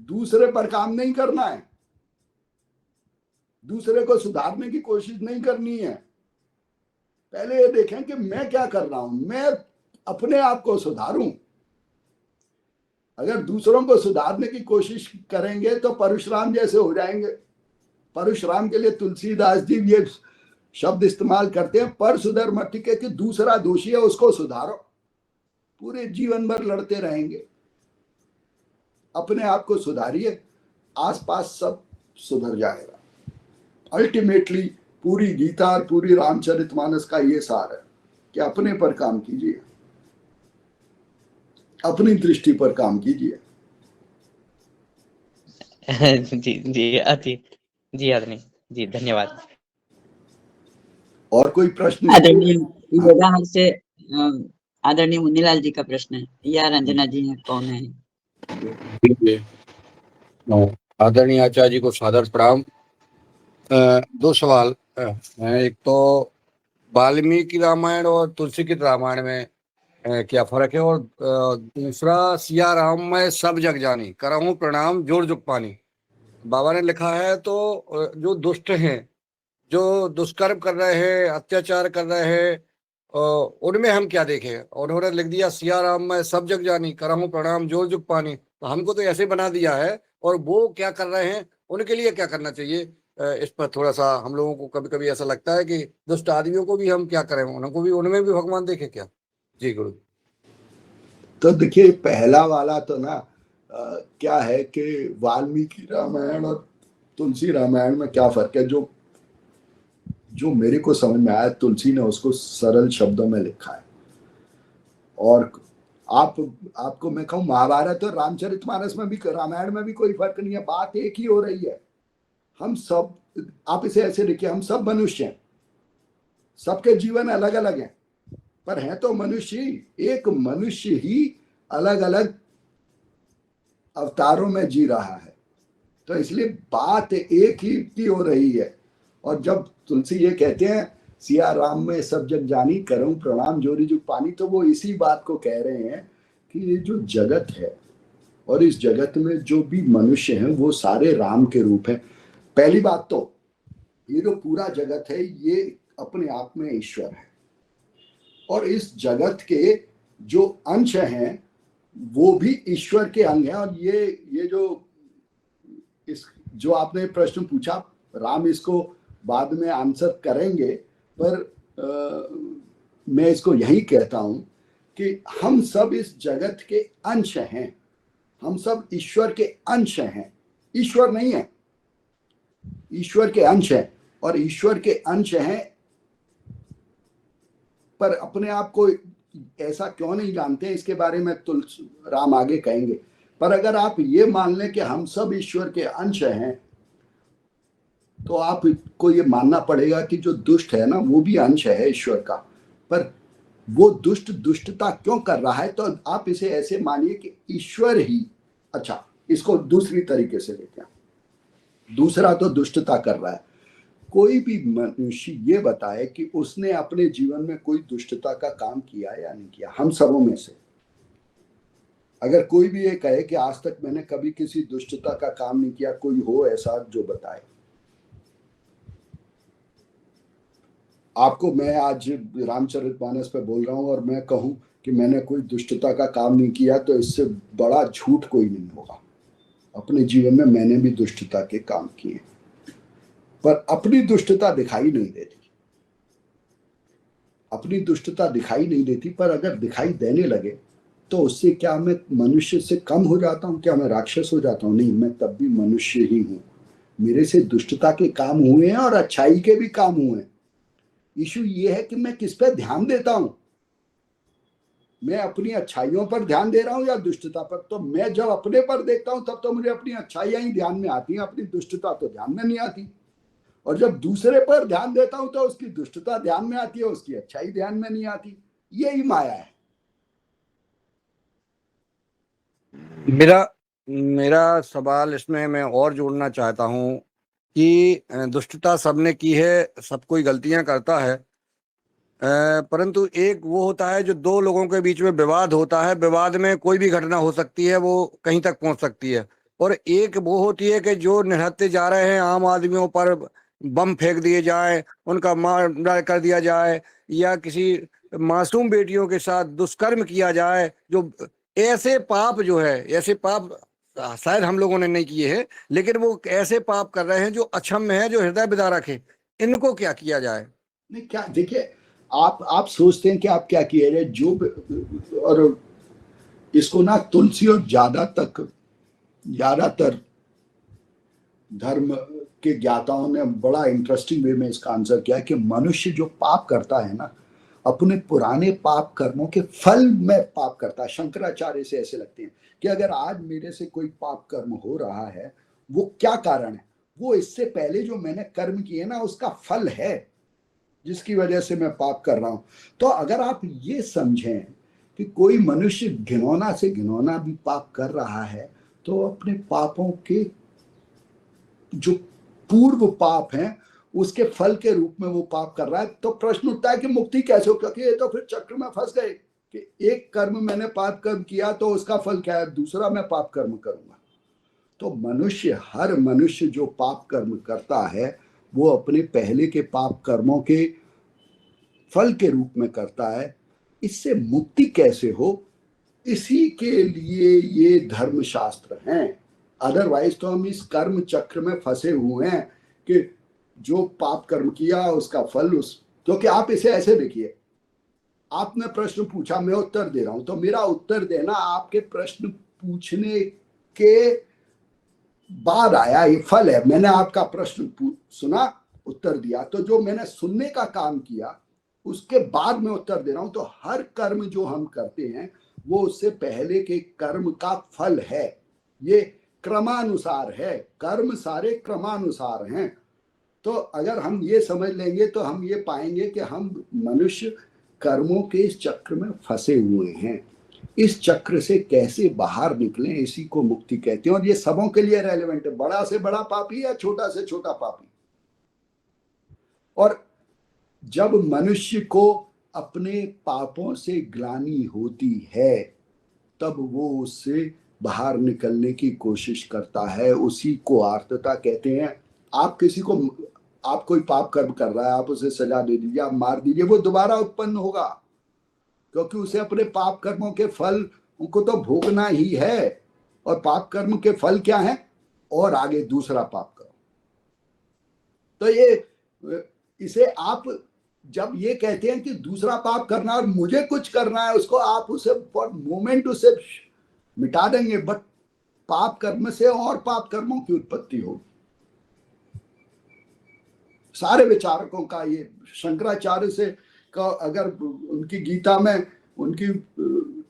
Speaker 2: दूसरे पर काम नहीं करना है, दूसरे को सुधारने की कोशिश नहीं करनी है। पहले ये देखें कि मैं क्या कर रहा हूं, मैं अपने आप को सुधारूं। अगर दूसरों को सुधारने की कोशिश करेंगे तो परशुराम जैसे हो जाएंगे। परशुराम के लिए तुलसीदास जी ये शब्द इस्तेमाल करते हैं, पर सुधर मत के, कि दूसरा दोषी है उसको सुधारो। पूरे जीवन भर लड़ते रहेंगे। अपने आप को सुधारिए, आसपास सब सुधर जाएगा। अल्टीमेटली पूरी गीता और पूरी रामचरितमानस का ये सार है कि अपने पर काम कीजिए, अपनी दृष्टि पर काम कीजिए।
Speaker 4: जी जी अति जी आदरणीय जी, धन्यवाद।
Speaker 2: और कोई प्रश्न?
Speaker 1: आदरणीय योगानंद से आदरणीय मुन्नीलाल जी का प्रश्न है, या रंजना जी हैं, कौन है?
Speaker 5: आदरणीय आचार्य जी को सादर प्रणाम। दो सवाल हैं। एक तो वाल्मीकि रामायण और तुलसी की रामायण में क्या फर्क है, और दूसरा सिया राम में सब जग जानी करहूं प्रणाम जोर जुग पानी। बाबा ने लिखा है तो जो दुष्ट हैं, जो दुष्कर्म कर रहे हैं, अत्याचार कर रहे हैं, उनमें हम क्या देखें? उन्होंने लिख दिया सिया राम में सब जग जानी करहूं प्रणाम जोर जुग पानी। तो हमको तो ऐसे बना दिया है, और वो क्या कर रहे हैं, उनके लिए क्या करना चाहिए? इस पर थोड़ा सा हम लोगों को कभी कभी ऐसा लगता है कि दुष्ट आदमियों को भी हम क्या करें, उनको भी, उनमें भी भगवान देखे क्या? जी गुरु।
Speaker 2: तो देखिए पहला वाला तो ना क्या है कि वाल्मीकि रामायण और तुलसी रामायण में क्या फर्क है? जो मेरे को समझ में आया, तुलसी ने उसको सरल शब्दों में लिखा है। और आपको मैं कहूँ, महाभारत और रामचरितमानस में भी, रामायण में भी कोई फर्क नहीं है। बात एक ही हो रही है। हम सब, आप इसे ऐसे देखिए, हम सब मनुष्य हैं, सबके जीवन अलग अलग हैं, पर हैं तो मनुष्य ही। एक मनुष्य ही अलग अलग अवतारों में जी रहा है। तो इसलिए बात एक ही की हो रही है। और जब तुलसी ये कहते हैं सिया राम में सब जग जानी करऊं प्रणाम जोरी जुग पानी, तो वो इसी बात को कह रहे हैं कि ये जो जगत है और इस जगत में जो भी मनुष्य हैं वो सारे राम के रूप हैं। पहली बात तो ये जो पूरा जगत है ये अपने आप में ईश्वर है, और इस जगत के जो अंश हैं वो भी ईश्वर के अंग हैं। और ये जो आपने प्रश्न पूछा, राम इसको बाद में आंसर करेंगे, पर मैं इसको यही कहता हूं कि हम सब इस जगत के अंश हैं, हम सब ईश्वर के अंश हैं। ईश्वर नहीं है, ईश्वर के अंश हैं, और ईश्वर के अंश हैं पर अपने आप को ऐसा क्यों नहीं जानते हैं, इसके बारे में राम आगे कहेंगे। पर अगर आप ये मान लें कि हम सब ईश्वर के अंश हैं, तो आपको ये मानना पड़ेगा कि जो दुष्ट है ना वो भी अंश है ईश्वर का। पर वो दुष्टता क्यों कर रहा है, तो आप इसे ऐसे मानिए कि ईश्वर ही, अच्छा इसको दूसरी तरीके से लेते हैं, दूसरा तो दुष्टता कर रहा है। कोई भी मनुष्य ये बताए कि उसने अपने जीवन में कोई दुष्टता का काम किया या नहीं किया। हम सबों में से अगर कोई भी ये कहे कि आज तक मैंने कभी किसी दुष्टता का काम नहीं किया, कोई हो ऐसा जो बताए। आपको मैं आज रामचरितमानस पे बोल रहा हूं और मैं कहूं कि मैंने कोई दुष्टता का काम नहीं किया, तो इससे बड़ा झूठ कोई नहीं होगा। अपने जीवन में मैंने भी दुष्टता के काम किए, पर अपनी दुष्टता दिखाई नहीं देती, अपनी दुष्टता दिखाई नहीं देती। पर अगर दिखाई देने लगे तो उससे क्या मैं मनुष्य से कम हो जाता हूं? क्या मैं राक्षस हो जाता हूं? नहीं, मैं तब भी मनुष्य ही हूं। मेरे से दुष्टता के काम हुए हैं और अच्छाई के भी काम हुए हैं। इशू ये है कि मैं किस पे ध्यान देता हूं, मैं अपनी अच्छाइयों पर ध्यान दे रहा हूं या दुष्टता पर। तो मैं जब अपने पर देखता हूं तब तो मुझे अपनी अच्छाइयां ही ध्यान में आती हैं, अपनी दुष्टता तो ध्यान में नहीं आती। और जब दूसरे पर ध्यान देता हूं तो उसकी दुष्टता ध्यान में आती है, उसकी अच्छाई ध्यान में नहीं आती। यही माया है।
Speaker 5: मेरा सवाल इसमें मैं और जोड़ना चाहता हूं कि दुष्टता सबने की है, सब कोई गलतियां करता है, परंतु एक वो होता है जो दो लोगों के बीच में विवाद होता है, विवाद में कोई भी घटना हो सकती है, वो कहीं तक पहुंच सकती है। और एक वो होती है कि जो निहत्ते जा रहे हैं, आम आदमियों पर बम फेंक दिए जाए, उनका मार कर दिया जाए, या किसी मासूम बेटियों के साथ दुष्कर्म किया जाए। जो ऐसे पाप जो है, ऐसे पाप शायद हम लोगों ने नहीं किए हैं, लेकिन वो ऐसे पाप कर रहे हैं जो अक्षम्य है, जो हृदय विदारक है। इनको क्या किया जाए?
Speaker 2: नहीं, क्या देखिए, आप सोचते हैं कि आप क्या किए रहे जो, और इसको ना तुलसी और ज्यादातर धर्म के ज्ञाताओं ने बड़ा इंटरेस्टिंग वे में इसका आंसर किया है कि मनुष्य जो पाप करता है ना, अपने पुराने पाप कर्मों के फल में पाप करता है। शंकराचार्य से ऐसे लगते हैं कि अगर आज मेरे से कोई पाप कर्म हो रहा है, वो क्या कारण है? वो इससे पहले जो मैंने कर्म किए ना उसका फल है, जिसकी वजह से मैं पाप कर रहा हूं। तो अगर आप ये समझें कि कोई मनुष्य घिनौना से घिनौना भी पाप कर रहा है, तो अपने पापों के जो पूर्व पाप हैं उसके फल के रूप में वो पाप कर रहा है। तो प्रश्न उठता है कि मुक्ति कैसे हो? क्योंकि ये तो फिर चक्र में फंस गए कि एक कर्म मैंने पाप कर्म किया तो उसका फल क्या है, दूसरा मैं पाप कर्म करूंगा। तो हर मनुष्य जो पाप कर्म करता है वो अपने पहले के पाप कर्मों के फल के रूप में करता है। इससे मुक्ति कैसे हो, इसी के लिए ये धर्मशास्त्र हैं। अदरवाइज तो हम इस कर्म चक्र में फंसे हुए हैं कि जो पाप कर्म किया उसका फल क्योंकि आप इसे ऐसे देखिए, आपने प्रश्न पूछा, मैं उत्तर दे रहा हूं, तो मेरा उत्तर देना आपके प्रश्न पूछने के बाद आया, ये फल है। मैंने आपका प्रश्न सुना, उत्तर दिया, तो जो मैंने सुनने का काम किया उसके बाद में उत्तर दे रहा हूं। तो हर कर्म जो हम करते हैं वो उससे पहले के कर्म का फल है। ये क्रमानुसार है, कर्म सारे क्रमानुसार हैं। तो अगर हम ये समझ लेंगे तो हम ये पाएंगे कि हम मनुष्य कर्मों के इस चक्र में फंसे हुए हैं। इस चक्र से कैसे बाहर निकलें, इसी को मुक्ति कहते हैं। और ये सबों के लिए रेलेवेंट है, बड़ा से बड़ा पापी या छोटा से छोटा पापी। और जब मनुष्य को अपने पापों से ग्लानि होती है तब वो उससे बाहर निकलने की कोशिश करता है, उसी को आर्तता कहते हैं। आप किसी को, आप कोई पाप कर्म कर रहा है, आप उसे सजा दे दीजिए, आप मार दीजिए, वो दोबारा उत्पन्न होगा, क्योंकि उसे अपने पाप कर्मों के फल उनको तो भोगना ही है। और पाप कर्म के फल क्या है? और आगे दूसरा पाप कर्म। तो ये इसे आप जब ये कहते हैं कि दूसरा पाप करना और मुझे कुछ करना है, उसको आप उसे फॉर मोमेंट उसे मिटा देंगे, बट पाप कर्म से और पाप कर्मों की उत्पत्ति होगी। सारे विचारकों का ये, शंकराचार्य से का अगर उनकी गीता में उनकी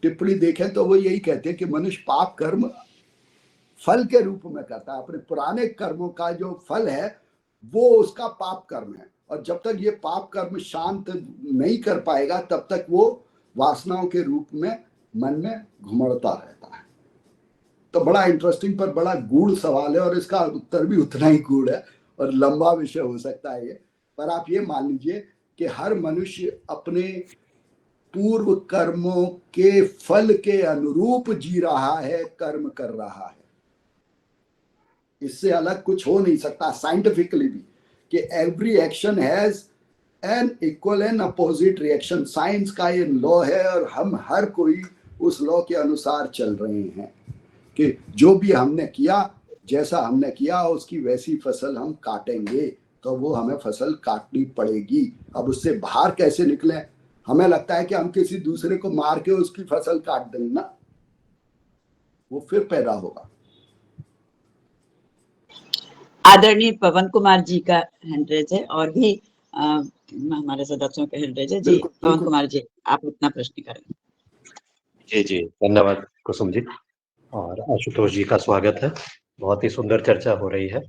Speaker 2: टिप्पणी देखें तो वो यही कहते हैं कि मनुष्य पाप कर्म फल के रूप में करता है। अपने पुराने कर्मों का जो फल है वो उसका पाप कर्म है, और जब तक ये पाप कर्म शांत नहीं कर पाएगा तब तक वो वासनाओं के रूप में मन में घुमड़ता रहता है। तो बड़ा इंटरेस्टिंग पर बड़ा गूढ़ सवाल है, और इसका उत्तर भी उतना ही गूढ़ है और लंबा विषय हो सकता है ये। पर आप ये मान लीजिए कि हर मनुष्य अपने पूर्व कर्मों के फल के अनुरूप जी रहा है, कर्म कर रहा है। इससे अलग कुछ हो नहीं सकता साइंटिफिकली भी, कि every action has an equal and opposite reaction. Science का ये लॉ है, और हम हर कोई उस लॉ के अनुसार चल रहे हैं कि जो भी हमने किया, जैसा हमने किया, उसकी वैसी फसल हम काटेंगे, तो वो हमें फसल काटनी पड़ेगी। अब उससे बाहर कैसे निकले? हमें लगता है कि हम किसी दूसरे को मार के उसकी फसल काट देंगे ना, वो फिर पैदा होगा।
Speaker 1: आदरणीय पवन कुमार जी का हैंड रेज है, और भी हमारे सदस्यों का हैंड रेज है। जी पवन कुमार जी, आप अपना प्रश्न करें।
Speaker 6: जी जी, धन्यवाद कुसुम जी, और आशुतोष जी का स्वागत है। बहुत ही सुंदर चर्चा हो रही है।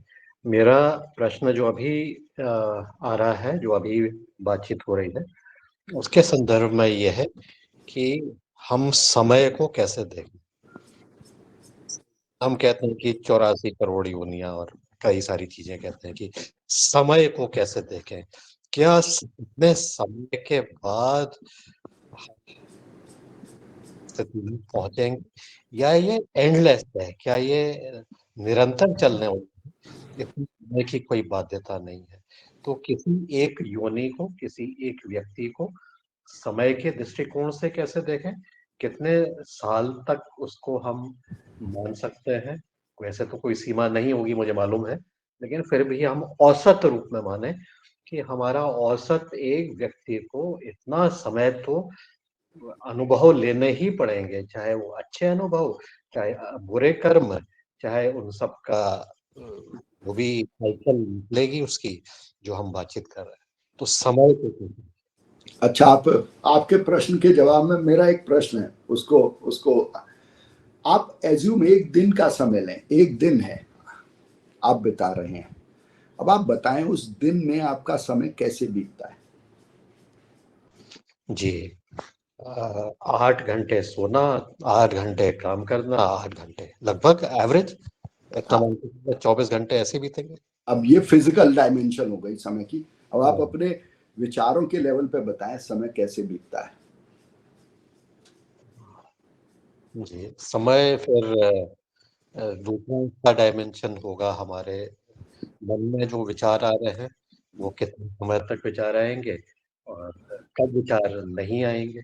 Speaker 6: मेरा प्रश्न जो अभी आ रहा है, जो अभी बातचीत हो रही है, उसके संदर्भ में ये है कि हम समय को कैसे देखें। हम कहते हैं कि 84 करोड़ योनियां और कई सारी चीजें कहते हैं कि समय को कैसे देखें। क्या इतने समय के बाद स्थिति में पहुंचेंगे, या ये एंडलेस है? क्या ये निरंतर चलने वाला है? इतने समय की कोई बाध्यता नहीं है। तो किसी एक योनि को, किसी एक व्यक्ति को समय के दृष्टिकोण से कैसे देखें, कितने साल तक उसको हम मान सकते हैं? वैसे तो कोई सीमा नहीं होगी मुझे मालूम है, लेकिन फिर भी हम औसत रूप में माने कि हमारा औसत एक व्यक्ति को इतना समय तो अनुभव लेने ही पड़ेंगे, चाहे वो अच्छे अनुभव, चाहे बुरे कर्म, चाहे उन सब का वो भी साइकिल निकलेगी उसकी, जो हम बातचीत कर रहे हैं। तो समय को,
Speaker 2: अच्छा, आपके प्रश्न के जवाब में मेरा एक प्रश्न है, उसको आप एज्यूम एक दिन का समय लें। एक दिन है, आप बिता रहे हैं, अब आप बताएं उस दिन में आपका समय कैसे बीतता है?
Speaker 6: जी, 8 घंटे सोना, 8 घंटे काम करना, 8 घंटे लगभग एवरेज, 24 घंटे ऐसे बीतेंगे।
Speaker 2: अब ये फिजिकल डायमेंशन हो गई समय की। अब आप अपने विचारों के लेवल पे बताएं समय कैसे बीतता है।
Speaker 6: जी, समय फिर दूसरा डायमेंशन होगा। हमारे मन में जो विचार आ रहे हैं वो कितने समय तक विचार आएंगे और कब विचार नहीं आएंगे,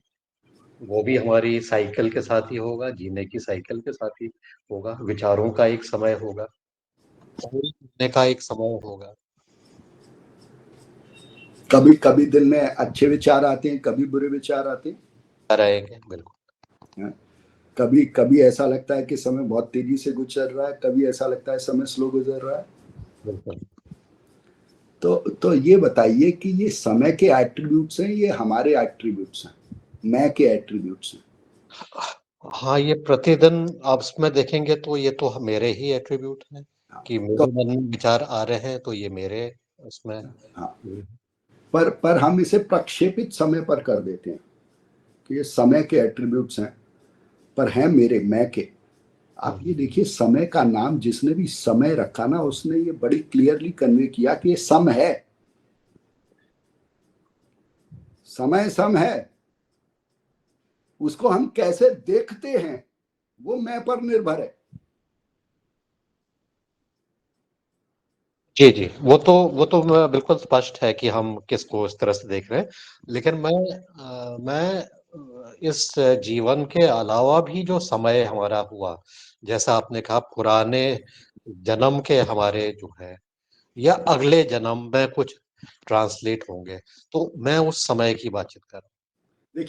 Speaker 6: वो भी हमारी साइकिल के साथ ही होगा, जीने की साइकिल के साथ ही होगा। विचारों का एक समय होगा, जीने का एक समय होगा।
Speaker 2: कभी कभी दिन में अच्छे विचार आते हैं, कभी बुरे विचार आते हैं,
Speaker 6: आएंगे, बिल्कुल।
Speaker 2: कभी कभी ऐसा लगता है कि समय बहुत तेजी से गुजर रहा है, कभी ऐसा लगता है समय स्लो गुजर रहा है।
Speaker 6: बिल्कुल।
Speaker 2: तो ये बताइए कि ये समय के एट्रीब्यूट्स हैं, ये हमारे एट्रीब्यूट्स हैं, मैं के एट्रीब्यूट्स हैं?
Speaker 6: हाँ, ये प्रतिदिन आप उसमें देखेंगे तो ये तो मेरे ही एट्रीब्यूट हैं कि मेरे मन में विचार आ रहे हैं, तो ये मेरे उसमें।
Speaker 2: हाँ, पर हम इसे प्रक्षेपित समय पर कर देते हैं कि ये समय के एट्रीब्यूट्स हैं, पर हैं मेरे, मैं के। आप ये देखिए, समय का नाम जिसने भी समय रखा ना, उसने ये बड़ी क्लियरली कन्वे किया कि ये सम है, समय सम है। उसको हम कैसे देखते हैं वो मैं पर निर्भर है।
Speaker 6: जी जी, वो तो बिल्कुल स्पष्ट है कि हम किसको इस तरह से देख रहे हैं। लेकिन मैं इस जीवन के अलावा भी जो समय हमारा हुआ, जैसा आपने कहा पुराने जन्म के हमारे जो है या अगले जन्म में कुछ ट्रांसलेट होंगे, तो मैं उस समय की बातचीत कर रहा हूँ।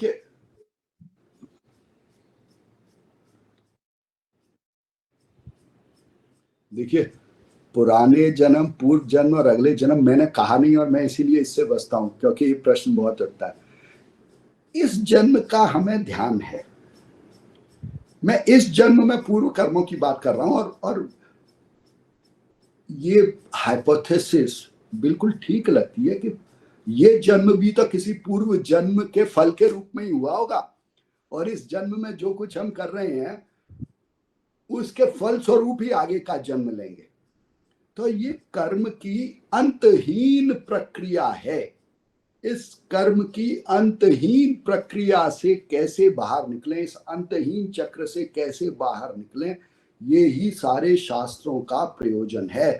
Speaker 2: देखिए पुराने जन्म, पूर्व जन्म और अगले जन्म मैंने कहा नहीं, और मैं इसीलिए इससे बचता हूं क्योंकि ये प्रश्न बहुत उठता है। इस जन्म का हमें ध्यान है। मैं इस जन्म में पूर्व कर्मों की बात कर रहा हूं, और ये हाइपोथेसिस बिल्कुल ठीक लगती है कि ये जन्म भी तो किसी पूर्व जन्म के फल के रूप में ही हुआ होगा, और इस जन्म में जो कुछ हम कर रहे हैं उसके फल स्वरूप ही आगे का जन्म लेंगे। तो ये कर्म की अंतहीन प्रक्रिया है। इस कर्म की अंतहीन प्रक्रिया से कैसे बाहर निकलें, इस अंतहीन चक्र से कैसे बाहर निकलें, ये ही सारे शास्त्रों का प्रयोजन है।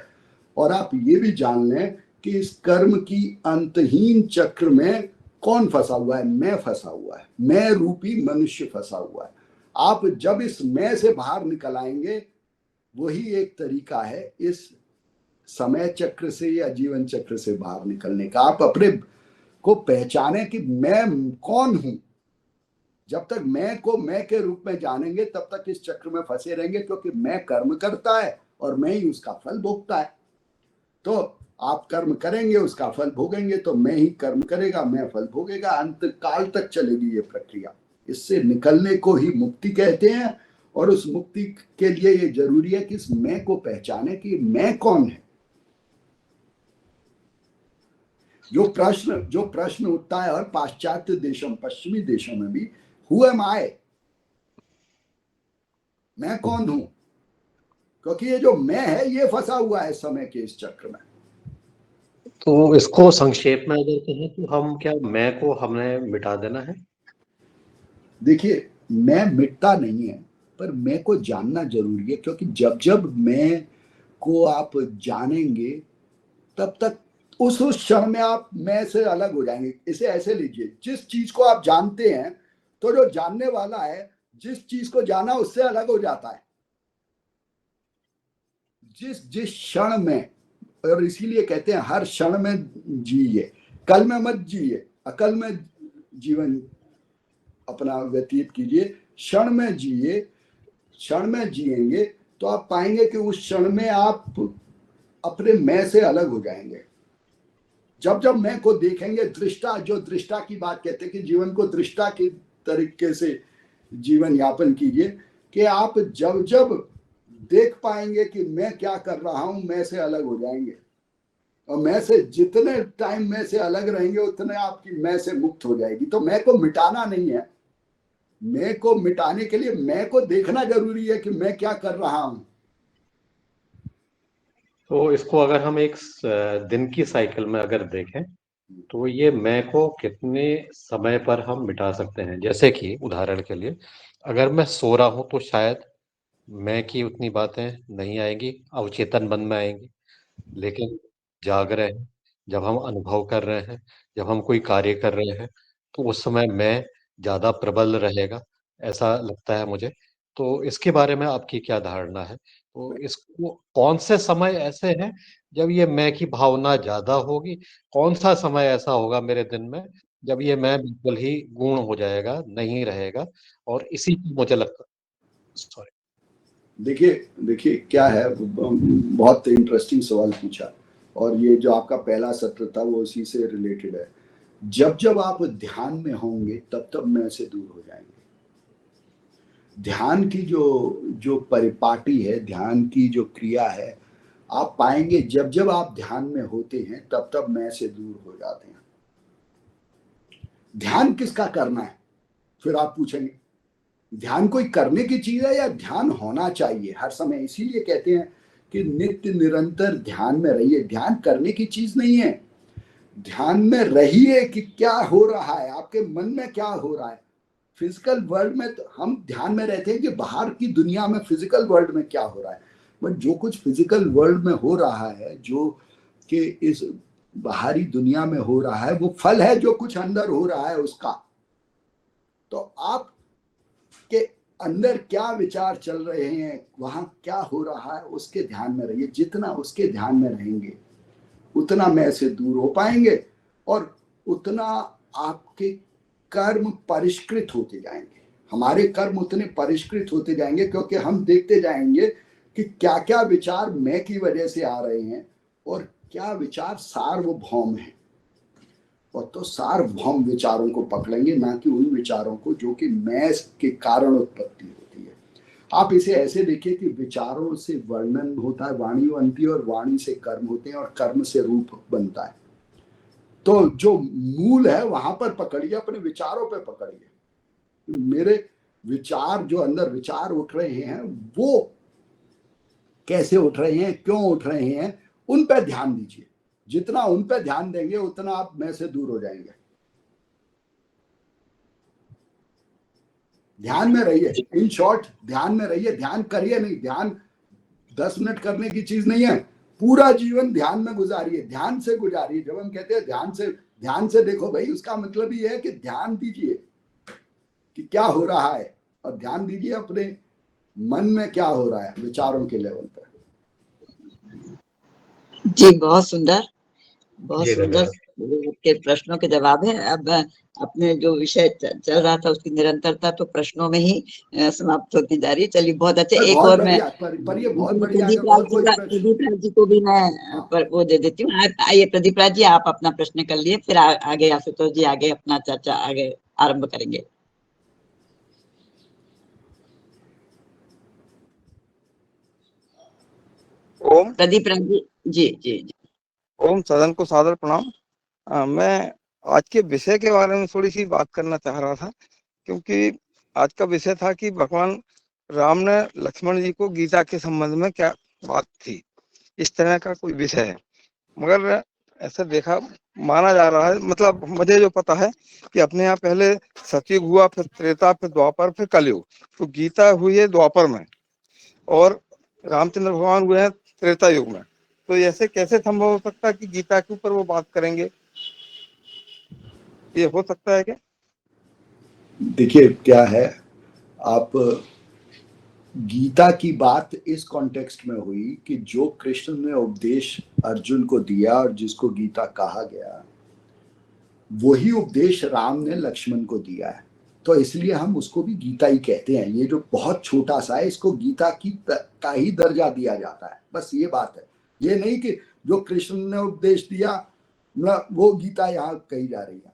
Speaker 2: और आप ये भी जान लें कि इस कर्म की अंतहीन चक्र में कौन फंसा हुआ है? मैं फंसा हुआ है, मैं रूपी मनुष्य फंसा हुआ है। आप जब इस मैं से बाहर निकल आएंगे, वही एक तरीका है इस समय चक्र से या जीवन चक्र से बाहर निकलने का। आप अपने को पहचाने कि मैं कौन हूं। जब तक मैं को मैं के रूप में जानेंगे तब तक इस चक्र में फंसे रहेंगे, क्योंकि मैं कर्म करता है और मैं ही उसका फल भोगता है। तो आप कर्म करेंगे, उसका फल भोगेंगे, तो मैं ही कर्म करेगा, मैं फल भोगेगा, अंत काल तक चलेगी ये प्रक्रिया। इससे निकलने को ही मुक्ति कहते हैं, और उस मुक्ति के लिए ये जरूरी है कि इस मैं को पहचाने कि मैं कौन है। जो प्रश्न उठता है, और पाश्चात्य देशों, पश्चिमी देशों में भी, हु एम आई, मैं कौन हूं, क्योंकि ये जो मैं है ये फंसा हुआ है समय के इस चक्र में।
Speaker 6: तो इसको संक्षेप में अगर कहें तो हम क्या मैं को हमने मिटा देना है?
Speaker 2: देखिए मैं मिटता नहीं है, पर मैं को जानना जरूरी है, क्योंकि जब जब मैं को आप जानेंगे तब तक उस क्षण में आप मैं से अलग हो जाएंगे। इसे ऐसे लीजिए, जिस चीज को आप जानते हैं तो जो जानने वाला है जिस चीज को जाना उससे अलग हो जाता है। जिस क्षण में, और इसीलिए कहते हैं हर क्षण में जिए, कल में मत जिए, अकल में जीवन अपना व्यतीत कीजिए, क्षण में जिए। क्षण में जिएंगे तो आप पाएंगे कि उस क्षण में आप अपने मैं से अलग हो जाएंगे। जब जब मैं को देखेंगे, दृष्टा, जो दृष्टा की बात कहते हैं कि जीवन को दृष्टा के तरीके से जीवन यापन कीजिए, कि आप जब जब देख पाएंगे कि मैं क्या कर रहा हूं, मैं से अलग हो जाएंगे। और मैं से जितने टाइम मैं से अलग रहेंगे उतने आपकी मैं से मुक्त हो जाएगी। तो मैं को मिटाना नहीं है, मैं को मिटाने के लिए मैं को देखना जरूरी है कि मैं क्या कर रहा हूं।
Speaker 6: तो इसको अगर हम एक दिन की साइकिल में अगर देखें तो ये मैं को कितने समय पर हम मिटा सकते हैं? जैसे कि उदाहरण के लिए अगर मैं सो रहा हूं तो शायद मैं की उतनी बातें नहीं आएंगी, अवचेतन मन में आएंगी। लेकिन जाग रहे हैं, जब हम अनुभव कर रहे हैं, जब हम कोई कार्य कर रहे हैं, तो उस समय मैं ज़्यादा प्रबल रहेगा, ऐसा लगता है मुझे। तो इसके बारे में आपकी क्या धारणा है? तो इसको कौन से समय ऐसे हैं जब ये मैं की भावना ज़्यादा होगी? कौन-सा समय ऐसा होगा मेरे दिन में जब ये मैं बिल्कुल ही गौण हो जाएगा, नहीं रहेगा? और इसी की मुझे लगता सॉरी।
Speaker 2: देखिए क्या है, बहुत इंटरेस्टिंग सवाल पूछा, और ये जो आपका पहला सत्र था वो उसी से रिलेटेड है। जब जब आप ध्यान में होंगे तब तब मैं से दूर हो जाएंगे। ध्यान की जो परिपाटी है, ध्यान की जो क्रिया है, आप पाएंगे जब जब आप ध्यान में होते हैं तब तब मैं से दूर हो जाते हैं। ध्यान किसका करना है? फिर आप पूछेंगे ध्यान कोई करने की चीज है या ध्यान होना चाहिए हर समय? इसीलिए कहते हैं कि नित्य निरंतर ध्यान में रहिए। ध्यान करने की चीज नहीं है, ध्यान में रहिए कि क्या हो रहा है, आपके मन में क्या हो रहा है। फिजिकल वर्ल्ड में तो हम ध्यान में रहते हैं कि बाहर की दुनिया में फिजिकल वर्ल्ड में क्या हो रहा है, बट जो कुछ फिजिकल वर्ल्ड में हो रहा है, जो कि इस बाहरी दुनिया में हो रहा है, वो फल है जो कुछ अंदर हो रहा है उसका। तो आप के अंदर क्या विचार चल रहे हैं, वहां क्या हो रहा है, उसके ध्यान में रहिए। जितना उसके ध्यान में रहेंगे उतना मैं से दूर हो पाएंगे और उतना आपके कर्म परिष्कृत होते जाएंगे। हमारे कर्म उतने परिष्कृत होते जाएंगे क्योंकि हम देखते जाएंगे कि क्या क्या विचार मैं की वजह से आ रहे हैं और क्या विचार सार्वभौम है। और तो सार्वभौम विचारों को पकड़ेंगे, ना कि उन विचारों को जो कि मैं के कारण उत्पत्ति होती है। आप इसे ऐसे देखिए कि विचारों से वर्णन होता है, वाणी बनती है, और वाणी से कर्म होते हैं, और कर्म से रूप बनता है। तो जो मूल है वहां पर पकड़िए, अपने विचारों पे पकड़िए। मेरे विचार, जो अंदर विचार उठ रहे हैं, वो कैसे उठ रहे हैं, क्यों उठ रहे हैं, उन पर ध्यान दीजिए। जितना उन पर ध्यान देंगे उतना आप मैं से दूर हो जाएंगे। ध्यान में रहिए, इन शॉर्ट ध्यान में रहिए। ध्यान करिए नहीं, ध्यान 10 मिनट करने की चीज नहीं है, पूरा जीवन ध्यान में गुजारिए, ध्यान से गुजारिए। जब हम कहते हैं ध्यान से देखो भाई, उसका मतलब ये है कि ध्यान दीजिए कि क्या हो रहा है, और ध्यान दीजिए अपने मन में क्या हो रहा है, विचारों के लेवल पर।
Speaker 1: जी बहुत सुंदर, बहुत
Speaker 6: जी
Speaker 1: सुंदर
Speaker 6: धन्यवाद।
Speaker 1: आपके प्रश्नों के जवाब है। अब अपने जो विषय चल रहा था उसकी निरंतरता तो प्रश्नों में ही समाप्त होती जा रही है। चलिए बहुत अच्छे। एक
Speaker 2: बहुत
Speaker 1: और मैं
Speaker 2: बढ़िया, पर ये बहुत बढ़िया।
Speaker 1: प्रदीप
Speaker 2: अगर
Speaker 1: राज
Speaker 2: और
Speaker 1: जी
Speaker 2: कोई
Speaker 1: का,
Speaker 2: प्रश्न,
Speaker 1: प्रदीप राज जी को भी मैं
Speaker 2: हाँ,
Speaker 1: पर वो दे देती हूँ। आइए प्रदीप राज जी, आप अपना प्रश्न कर लिए, फिर आगे आशुतोष जी आगे अपना चर्चा आगे आरंभ करेंगे।
Speaker 7: ओम
Speaker 1: प्रदीप राज जी, जी जी जी।
Speaker 7: ओम सदन को सादर प्रणाम। मैं आज के विषय के बारे में थोड़ी सी बात करना चाह रहा था, क्योंकि आज का विषय था कि भगवान राम ने लक्ष्मण जी को गीता के संबंध में क्या बात थी, इस तरह का कोई विषय है। मगर ऐसा देखा माना जा रहा है, मतलब मुझे जो पता है कि अपने यहाँ पहले सतयुग हुआ, फिर त्रेता, फिर द्वापर, फिर कलयुग। तो गीता हुई है द्वापर में और रामचंद्र भगवान हुए हैं त्रेता युग में। तो ऐसे कैसे संभव हो सकता है कि गीता के ऊपर वो बात करेंगे? ये हो सकता है क्या?
Speaker 2: देखिए क्या है, आप गीता की बात इस कॉन्टेक्स्ट में हुई कि जो कृष्ण ने उपदेश अर्जुन को दिया और जिसको गीता कहा गया, वही उपदेश राम ने लक्ष्मण को दिया है। तो इसलिए हम उसको भी गीता ही कहते हैं। ये जो बहुत छोटा सा है, इसको गीता का ही दर्जा दिया जाता है, बस ये बात है। ये नहीं कि जो कृष्ण ने उपदेश दिया वो गीता यहाँ कही जा रही है।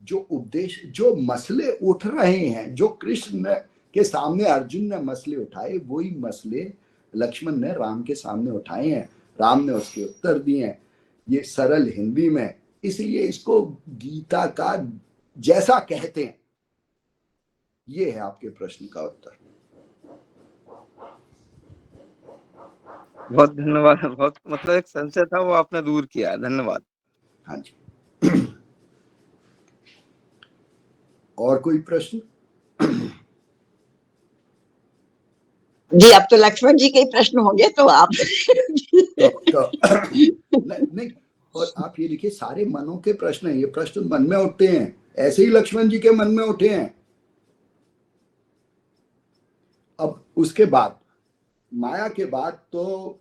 Speaker 2: जो उपदेश, जो मसले उठ रहे हैं, जो कृष्ण ने के सामने अर्जुन ने मसले उठाए, वही मसले लक्ष्मण ने राम के सामने उठाए हैं। राम ने उसके उत्तर दिए हैं, ये सरल हिंदी में। इसलिए इसको गीता का जैसा कहते हैं। ये है आपके प्रश्न का उत्तर।
Speaker 7: बहुत धन्यवाद। बहुत मतलब एक संशय था वो आपने दूर किया, धन्यवाद।
Speaker 2: हाँ जी। और कोई प्रश्न?
Speaker 1: जी अब तो लक्ष्मण जी के ही प्रश्न होंगे, तो आप
Speaker 2: नहीं, और आप ये देखिए, सारे मनों के प्रश्न हैं। ये प्रश्न मन में उठते हैं, ऐसे ही लक्ष्मण जी के मन में उठे हैं। अब उसके बाद माया के बाद तो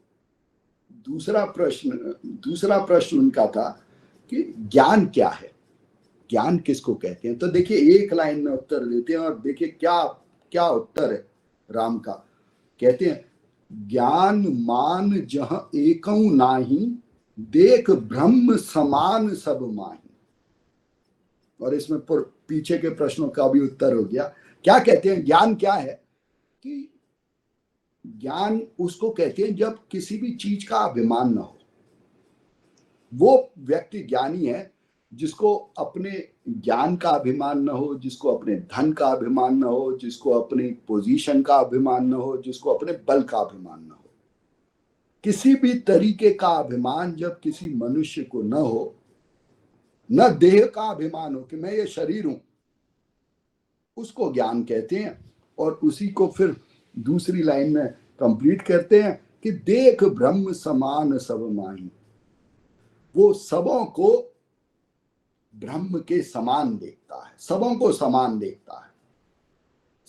Speaker 2: दूसरा प्रश्न उनका था कि ज्ञान क्या है, ज्ञान किसको कहते हैं। तो देखिए एक लाइन में उत्तर देते हैं, और देखिए क्या क्या उत्तर है राम का। कहते हैं, ज्ञान मान जह एकऊ नाही, देख ब्रह्म समान सब माही। और इसमें पीछे के प्रश्नों का भी उत्तर हो गया। क्या कहते हैं, ज्ञान क्या है? कि ज्ञान उसको कहते हैं जब किसी भी चीज का अभिमान ना हो। वो व्यक्ति ज्ञानी है जिसको अपने ज्ञान का अभिमान न हो, जिसको अपने धन का अभिमान न हो, जिसको अपनी पोजीशन का अभिमान न हो, जिसको अपने बल का अभिमान न हो। किसी भी तरीके का अभिमान जब किसी मनुष्य को न हो, न देह का अभिमान हो कि मैं ये शरीर हूं, उसको ज्ञान कहते हैं। और उसी को फिर दूसरी लाइन में कंप्लीट करते हैं कि देख ब्रह्म समान सब माही, वो सबों को ब्रह्म के समान देखता है, सबों को समान देखता है,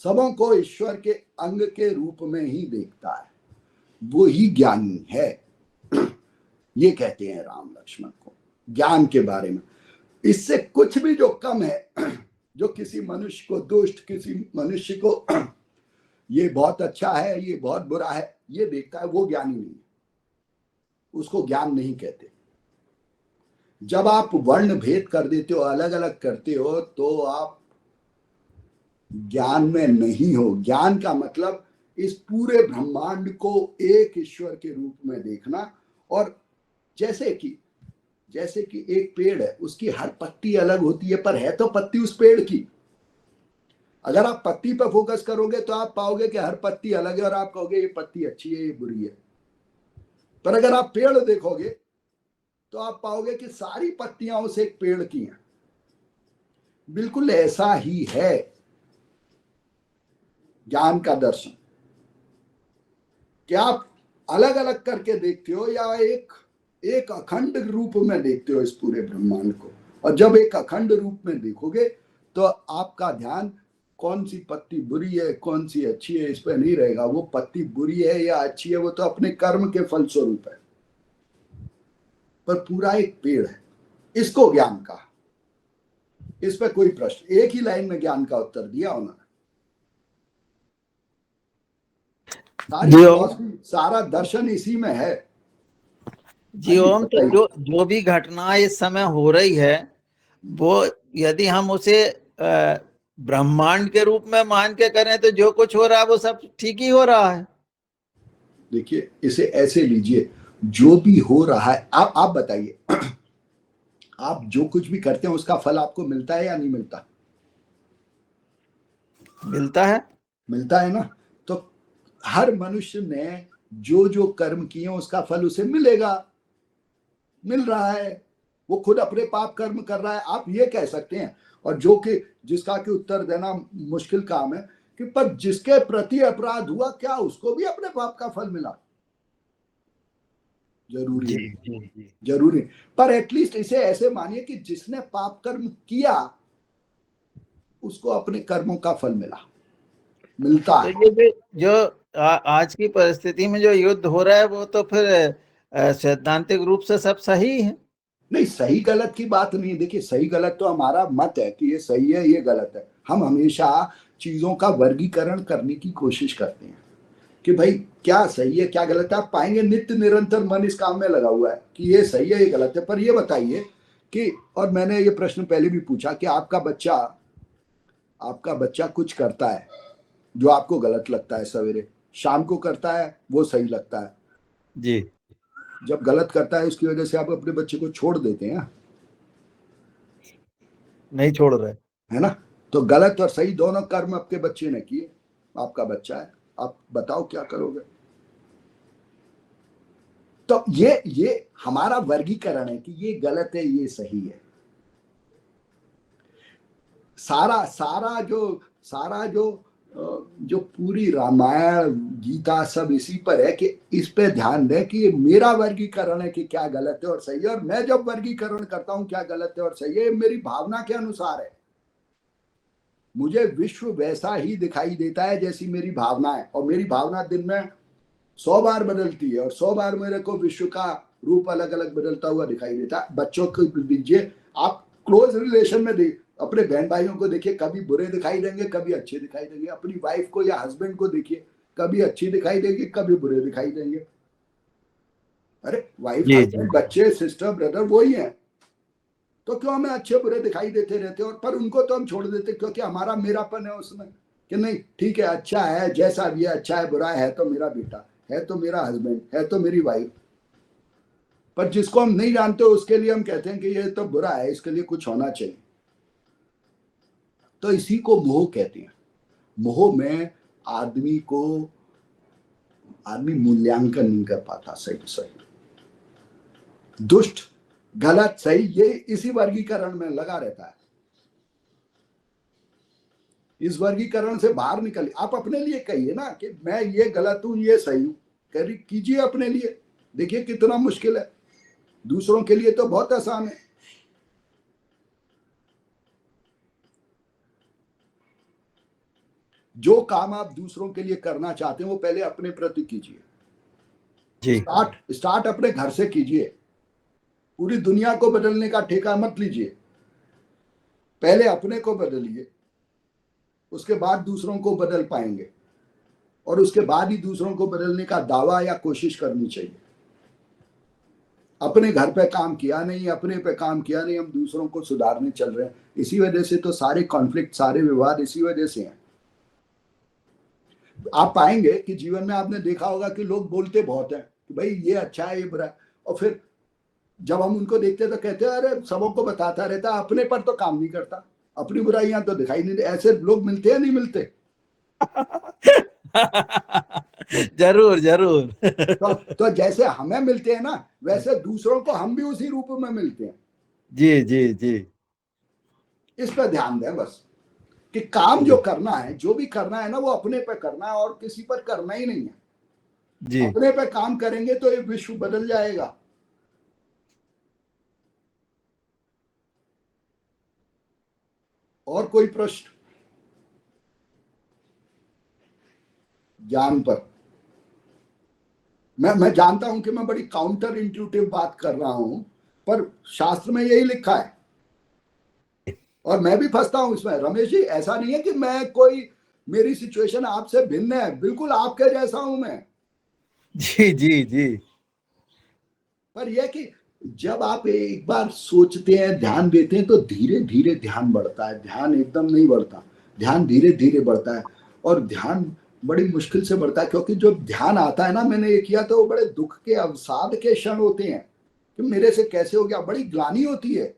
Speaker 2: सबों को ईश्वर के अंग के रूप में ही देखता है, वो ही ज्ञानी है। ये कहते हैं राम लक्ष्मण को ज्ञान के बारे में। इससे कुछ भी जो कम है, जो किसी मनुष्य को दुष्ट, किसी मनुष्य को ये बहुत अच्छा है, ये बहुत बुरा है, ये देखता है, वो ज्ञानी नहीं है, उसको ज्ञान नहीं कहते। जब आप वर्ण भेद कर देते हो, अलग अलग करते हो, तो आप ज्ञान में नहीं हो। ज्ञान का मतलब इस पूरे ब्रह्मांड को एक ईश्वर के रूप में देखना। और जैसे कि एक पेड़ है, उसकी हर पत्ती अलग होती है, पर है तो पत्ती उस पेड़ की। अगर आप पत्ती पर फोकस करोगे तो आप पाओगे कि हर पत्ती अलग है और आप कहोगे ये पत्ती अच्छी है, ये बुरी है। पर अगर आप पेड़ देखोगे तो आप पाओगे कि सारी पत्तियां उस एक पेड़ की हैं। बिल्कुल ऐसा ही है ज्ञान का दर्शन, कि आप अलग अलग करके देखते हो या एक अखंड रूप में देखते हो इस पूरे ब्रह्मांड को। और जब एक अखंड रूप में देखोगे तो आपका ध्यान कौन सी पत्ती बुरी है, कौन सी अच्छी है, इस पर नहीं रहेगा। वो पत्ती बुरी है या अच्छी है, वो तो अपने कर्म के फलस्वरूप है, पर पूरा एक पेड़ है। इसको ज्ञान कहा। इस पे कोई प्रश्न? एक ही लाइन में ज्ञान का उत्तर दिया उन्होंने। सारा दर्शन इसी में है
Speaker 3: जी ओम। तो जो भी घटना इस समय हो रही है, वो यदि हम उसे ब्रह्मांड के रूप में मान के करें तो जो कुछ हो रहा है वो सब ठीक ही हो रहा है।
Speaker 2: देखिए, इसे ऐसे लीजिए, जो भी हो रहा है, आप बताइए, आप जो कुछ भी करते हैं उसका फल आपको मिलता है या नहीं मिलता?
Speaker 3: मिलता है।
Speaker 2: मिलता है ना। तो हर मनुष्य ने जो जो कर्म किए उसका फल उसे मिलेगा, मिल रहा है। वो खुद अपने पाप कर्म कर रहा है, आप ये कह सकते हैं। और जो कि जिसका कि उत्तर देना मुश्किल काम है कि पर जिसके प्रति अपराध हुआ, क्या उसको भी अपने पाप का फल मिला? जरूरी नहीं, जरूरी। पर एटलीस्ट इसे ऐसे मानिए कि जिसने पाप कर्म किया उसको अपने कर्मों का फल मिलता है।
Speaker 3: तो ये जो आज की परिस्थिति में जो युद्ध हो रहा है वो तो फिर सैद्धांतिक रूप से सब सही है।
Speaker 2: नहीं, सही गलत की बात नहीं है। देखिए, सही गलत तो हमारा मत है कि ये सही है, ये गलत है। हम हमेशा चीजों का वर्गीकरण करने की कोशिश करते हैं कि भाई क्या सही है, क्या गलत है। आप पाएंगे नित्य निरंतर मन इस काम में लगा हुआ है कि ये सही है, ये गलत है। पर ये बताइए कि, और मैंने ये प्रश्न पहले भी पूछा कि आपका बच्चा कुछ करता है जो आपको गलत लगता है, सवेरे शाम को करता है, वो सही लगता है
Speaker 3: जी।
Speaker 2: जब गलत करता है उसकी वजह से आप अपने बच्चे को छोड़ देते हैं?
Speaker 3: नहीं छोड़ रहे,
Speaker 2: है ना। तो गलत और सही दोनों कर्म आपके बच्चे ने किए, आपका बच्चा है, आप बताओ क्या करोगे? तो ये हमारा वर्गीकरण है कि ये गलत है, ये सही है। सारा जो पूरी रामायण गीता सब इसी पर है कि इस पे ध्यान दें कि ये मेरा वर्गीकरण है कि क्या गलत है और सही है। और मैं जब वर्गीकरण करता हूं क्या गलत है और सही है, मेरी भावना के अनुसार है। मुझे विश्व वैसा ही दिखाई देता है जैसी मेरी भावना है, और मेरी भावना दिन में 100 बार बदलती है, और 100 बार मेरे को विश्व का रूप अलग अलग बदलता हुआ दिखाई देता है। बच्चों को दीजिए, आप क्लोज रिलेशन में अपने बहन भाइयों को देखिए, कभी बुरे दिखाई देंगे, कभी अच्छे दिखाई देंगे। अपनी वाइफ को या हस्बैंड को देखिए, कभी अच्छी दिखाई देंगे, कभी बुरे दिखाई देंगे। अरे वाइफ, हस्बैंड, बच्चे, सिस्टर, ब्रदर वही है। तो क्यों हमें अच्छे बुरे दिखाई देते रहते हैं? और पर उनको तो हम छोड़ देते क्योंकि हमारा मेरापन है उसमें कि नहीं ठीक है, अच्छा है, जैसा भी है, अच्छा है, बुरा है तो मेरा बेटा है, तो मेरा हस्बैंड है, तो मेरी वाइफ। पर जिसको हम नहीं जानते उसके लिए हम कहते हैं कि ये तो बुरा है, इसके लिए कुछ होना चाहिए। तो इसी को मोह कहते हैं। मोह में आदमी मूल्यांकन नहीं कर पाता, सही दुष्ट गलत सही, ये इसी वर्गीकरण में लगा रहता है। इस वर्गीकरण से बाहर निकलिए। आप अपने लिए कहिए ना कि मैं ये गलत हूं, ये सही हूं, कीजिए अपने लिए। देखिए कितना मुश्किल है, दूसरों के लिए तो बहुत आसान है। जो काम आप दूसरों के लिए करना चाहते हैं वो पहले अपने प्रति कीजिए।
Speaker 3: जी
Speaker 2: स्टार्ट अपने घर से कीजिए। पूरी दुनिया को बदलने का ठेका मत लीजिए, पहले अपने को बदलिए, उसके बाद दूसरों को बदल पाएंगे, और उसके बाद ही दूसरों को बदलने का दावा या कोशिश करनी चाहिए। अपने घर पे काम किया नहीं, अपने पे काम किया नहीं, हम दूसरों को सुधारने चल रहे हैं। इसी वजह से तो सारे कॉन्फ्लिक्ट, सारे विवाद इसी वजह से हैं। आप पाएंगे कि जीवन में आपने देखा होगा कि लोग बोलते बहुत हैं कि भाई ये अच्छा है, ये बुरा है, और फिर जब हम उनको देखते हैं तो कहते हैं अरे सबों को बताता रहता, अपने पर तो काम नहीं करता, अपनी बुराइयां तो दिखाई नहीं दे। ऐसे लोग मिलते हैं, नहीं मिलते?
Speaker 3: जरूर जरूर।
Speaker 2: तो जैसे हमें मिलते हैं ना, वैसे दूसरों को हम भी उसी रूप में मिलते हैं।
Speaker 3: जी जी जी।
Speaker 2: इस पर ध्यान दें बस, कि काम जो करना है, जो भी करना है ना, वो अपने पे करना है और किसी पर करना ही नहीं है।
Speaker 3: जी
Speaker 2: अपने पे काम करेंगे तो ये विश्व बदल जाएगा। और कोई प्रश्न ज्ञान पर? मैं जानता हूं कि मैं बड़ी काउंटर इंट्यूटिव बात कर रहा हूं, पर शास्त्र में यही लिखा है और मैं भी फंसता हूं इसमें। रमेश जी, ऐसा नहीं है कि मैं कोई, मेरी सिचुएशन आपसे भिन्न है, बिल्कुल आपके जैसा हूं मैं।
Speaker 3: जी जी जी।
Speaker 2: पर यह कि जब आप एक बार सोचते हैं, ध्यान देते हैं, तो धीरे धीरे ध्यान बढ़ता है। ध्यान एकदम नहीं बढ़ता, ध्यान धीरे धीरे बढ़ता है। और ध्यान बड़ी मुश्किल से बढ़ता है, क्योंकि जो ध्यान आता है ना, मैंने ये किया तो वो बड़े दुख के, अवसाद के क्षण होते हैं कि मेरे से कैसे हो गया। बड़ी ग्लानि होती है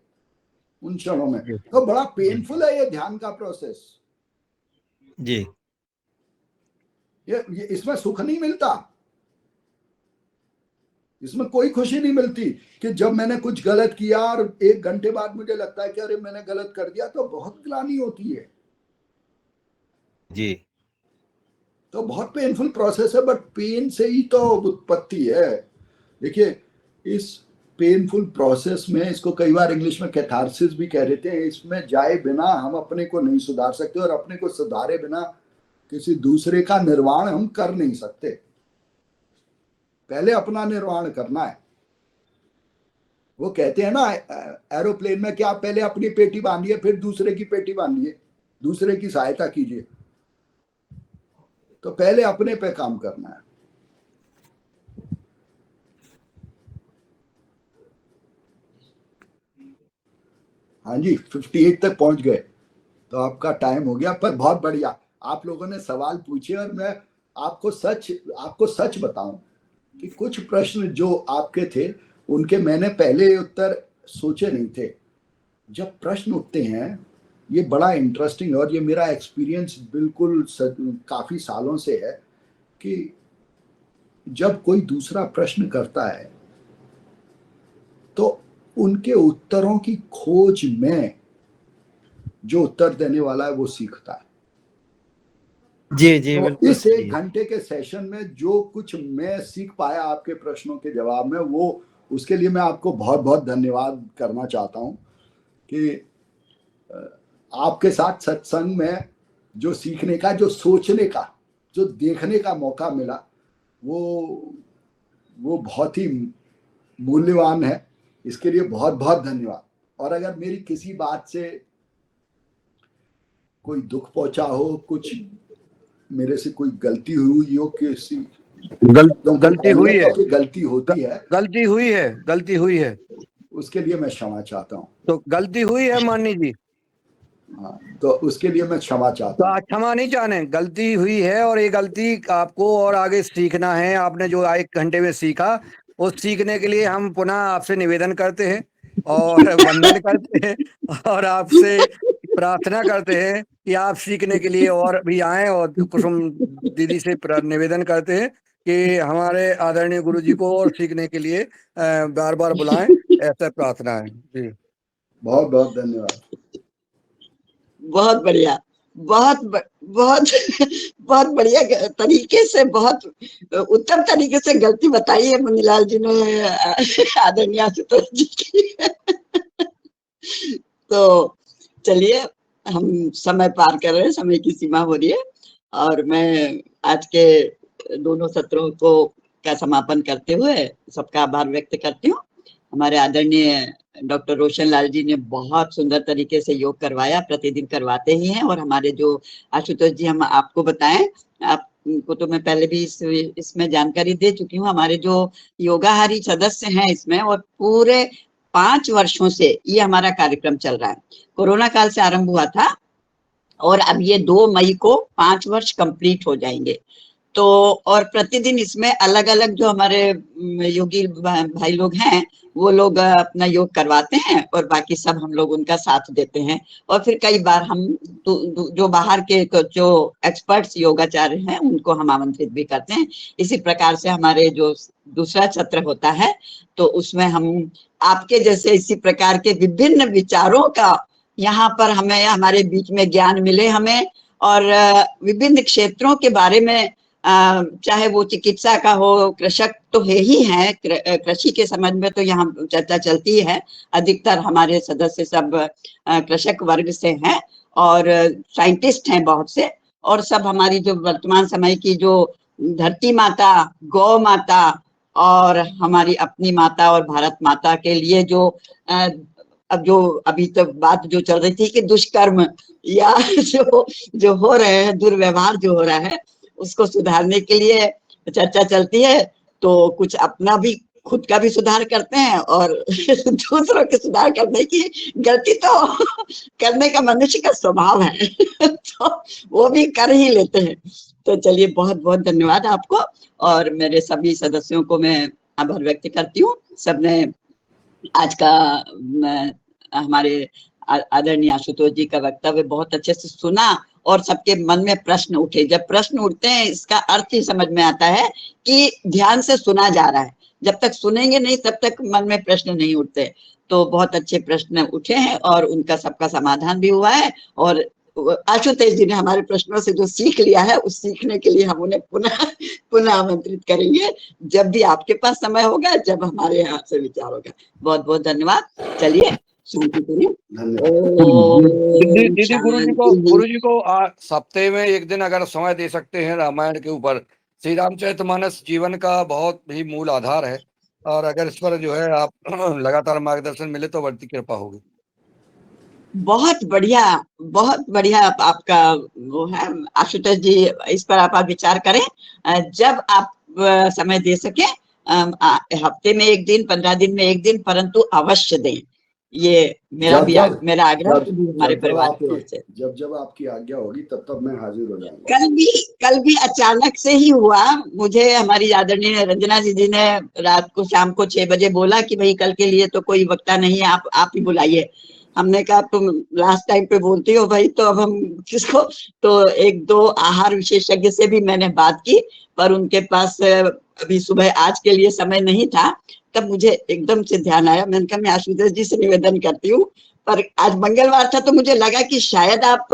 Speaker 2: उन क्षणों में, तो बड़ा पेनफुल है ये ध्यान का प्रोसेस।
Speaker 3: जी।
Speaker 2: ये इसमें सुख नहीं मिलता, इसमें कोई खुशी नहीं मिलती कि जब मैंने कुछ गलत किया और 1 घंटे बाद मुझे लगता है कि अरे मैंने गलत कर दिया, तो बहुत ग्लानि होती है।
Speaker 3: जी।
Speaker 2: तो बहुत पेनफुल प्रोसेस है, बट पेन से ही तो उत्पत्ति है। देखिए, इस पेनफुल प्रोसेस में, इसको कई बार इंग्लिश में कैथारसिस भी कह देते हैं, इसमें जाए बिना हम अपने को नहीं सुधार सकते, और अपने को सुधारे बिना किसी दूसरे का निर्वाण हम कर नहीं सकते। पहले अपना निर्वाण करना है। वो कहते हैं ना एरोप्लेन में कि आप पहले अपनी पेटी बांधिए, फिर दूसरे की पेटी बांधिए, दूसरे की सहायता कीजिए। तो पहले अपने पे काम करना है। हाँ जी, 58 तक पहुंच गए, तो आपका टाइम हो गया। पर बहुत बढ़िया, आप लोगों ने सवाल पूछे, और मैं आपको सच बताऊं कि कुछ प्रश्न जो आपके थे उनके मैंने पहले उत्तर सोचे नहीं थे। जब प्रश्न उठते हैं, ये बड़ा इंटरेस्टिंग है, और ये मेरा एक्सपीरियंस बिल्कुल काफी सालों से है कि जब कोई दूसरा प्रश्न करता है तो उनके उत्तरों की खोज में जो उत्तर देने वाला है वो सीखता है।
Speaker 3: जी जी
Speaker 2: तो
Speaker 3: बिल्कुल
Speaker 2: इस
Speaker 3: सही
Speaker 2: 1 घंटे के सेशन में जो कुछ मैं सीख पाया आपके प्रश्नों के जवाब में, वो उसके लिए मैं आपको बहुत बहुत धन्यवाद करना चाहता हूं कि आपके साथ सत्संग में जो सीखने का, जो सोचने का, जो देखने का मौका मिला, वो बहुत ही मूल्यवान है। इसके लिए बहुत बहुत धन्यवाद। और अगर मेरी किसी बात से कोई दुख पहुंचा हो, कुछ मेरे से कोई गलती हुई हो, किसी
Speaker 5: गलती हुई है,
Speaker 2: गलती होती है,
Speaker 5: गलती हुई है,
Speaker 2: उसके लिए मैं क्षमा चाहता हूँ।
Speaker 5: तो गलती हुई है मानी जी।
Speaker 2: हाँ, तो उसके लिए मैं क्षमा चाहता
Speaker 5: तो
Speaker 2: हूँ।
Speaker 5: आप क्षमा नहीं चाहने, गलती हुई है और ये गलती आपको और आगे सीखना है। आपने जो 1 घंटे में सीखा, उस सीखने के लिए हम पुनः आपसे निवेदन करते हैं और वंदन करते हैं और आपसे प्रार्थना करते हैं कि आप सीखने के लिए और भी आए, और कुसुम दीदी से निवेदन करते हैं कि हमारे आदरणीय गुरु जी को और सीखने के लिए बार बार बुलाएं, ऐसा प्रार्थना है जी।
Speaker 2: बहुत बहुत धन्यवाद।
Speaker 1: बहुत बढ़िया। बहुत बहुत बढ़िया तरीके से, बहुत उत्तम तरीके से गलती बताई है मुनीलाल जी ने आदरणीय आशुतोष जी की। तो चलिए, हम समय पार कर रहे हैं, समय की सीमा हो रही है, और मैं आज के दोनों सत्रों को का समापन करते हुए सबका आभार व्यक्त करती हूँ। हमारे आदरणीय डॉक्टर रोशन लाल जी ने बहुत सुंदर तरीके से योग करवाया, प्रतिदिन करवाते ही हैं। और हमारे जो आशुतोष जी, हम आपको बताएं, आपको तो मैं पहले भी इसमें जानकारी दे चुकी हूँ, हमारे जो योगाहारी सदस्य हैं इसमें, और पूरे 5 वर्षों से ये हमारा कार्यक्रम चल रहा है। कोरोना काल से आरंभ हुआ था और अब ये 2 मई को 5 वर्ष कंप्लीट हो जाएंगे। तो और प्रतिदिन इसमें अलग अलग जो हमारे योगी भाई लोग हैं, वो लोग अपना योग करवाते हैं और बाकी सब हम लोग उनका साथ देते हैं। और फिर कई बार हम जो बाहर के जो एक्सपर्ट्स योगाचार्य हैं उनको हम आमंत्रित भी करते हैं। इसी प्रकार से हमारे जो दूसरा सत्र होता है, तो उसमें हम आपके जैसे इसी प्रकार के विभिन्न विचारों का यहाँ पर हमें, हमारे बीच में ज्ञान मिले हमें, और विभिन्न क्षेत्रों के बारे में, चाहे वो चिकित्सा का हो, कृषक तो है ही है, कृषि के संबंध में तो यहाँ चर्चा चलती है, अधिकतर हमारे सदस्य सब कृषक वर्ग से हैं, और साइंटिस्ट हैं बहुत से, और सब हमारी जो वर्तमान समय की जो धरती माता, गौ माता और हमारी अपनी माता और भारत माता के लिए जो अब जो अभी तक बात जो चल रही थी कि दुष्कर्म या जो हो रहे हैं, दुर्व्यवहार जो हो रहा है, उसको सुधारने के लिए चर्चा चलती है। तो कुछ अपना भी, खुद का भी सुधार करते हैं और दूसरों के सुधार करने की, गलती तो करने का मनुष्य का स्वभाव है तो वो भी कर ही लेते हैं। तो चलिए, बहुत बहुत धन्यवाद आपको, और मेरे सभी सदस्यों को मैं आभार व्यक्त करती हूँ। सबने आज का हमारे आदरणीय आशुतोष जी का वक्तव्य बहुत अच्छे से सुना, और सबके मन में प्रश्न उठे। जब प्रश्न उठते हैं, इसका अर्थ ही समझ में आता है कि ध्यान से सुना जा रहा है। जब तक सुनेंगे नहीं, तब तक मन में प्रश्न नहीं उठते। तो बहुत अच्छे प्रश्न उठे हैं और उनका सबका समाधान भी हुआ है। और आशुतोष जी ने हमारे प्रश्नों से जो सीख लिया है, उस सीखने के लिए हम उन्हें पुनः आमंत्रित करेंगे, जब भी आपके पास समय होगा, जब हमारे यहाँ से विचार होगा। बहुत बहुत धन्यवाद। चलिए, शांति करें।
Speaker 5: दीदी, गुरु जी को सप्ताह में एक दिन अगर समय दे सकते हैं रामायण के ऊपर। श्री रामचरितमानस जीवन का बहुत ही मूल आधार है, और अगर इस पर जो है आप लगातार मार्गदर्शन मिले तो बढ़ती कृपा होगी।
Speaker 1: बहुत बढ़िया, बहुत बढ़िया आपका वो है आशुतोष जी, इस पर आप विचार करें जब आप समय दे सके, हफ्ते में एक दिन, 15 दिन में एक दिन, परंतु अवश्य दें। ये मेरा मेरा आग्रह हमारे परिवार की ओर से।
Speaker 2: जब आपकी आज्ञा होगी तब मैं हाजिर हो जाऊंगा।
Speaker 1: कल भी अचानक से ही हुआ। मुझे हमारी आदरणीय रंजना जी ने रात को, शाम को 6 बजे बोला कि भाई कल के लिए तो कोई वक्ता नहीं है, आप ही बुलाइए। हमने कहा तुम लास्ट टाइम पे बोलती हो भाई, तो अब हम किसको। तो 1-2 आहार विशेषज्ञ से भी मैंने बात की, पर उनके पास अभी सुबह आज के लिए समय नहीं था। तब मुझे एकदम से ध्यान आया, मैंने कहा मैं आशुतोष जी से निवेदन करती हूँ, पर आज मंगलवार था तो मुझे लगा कि शायद आप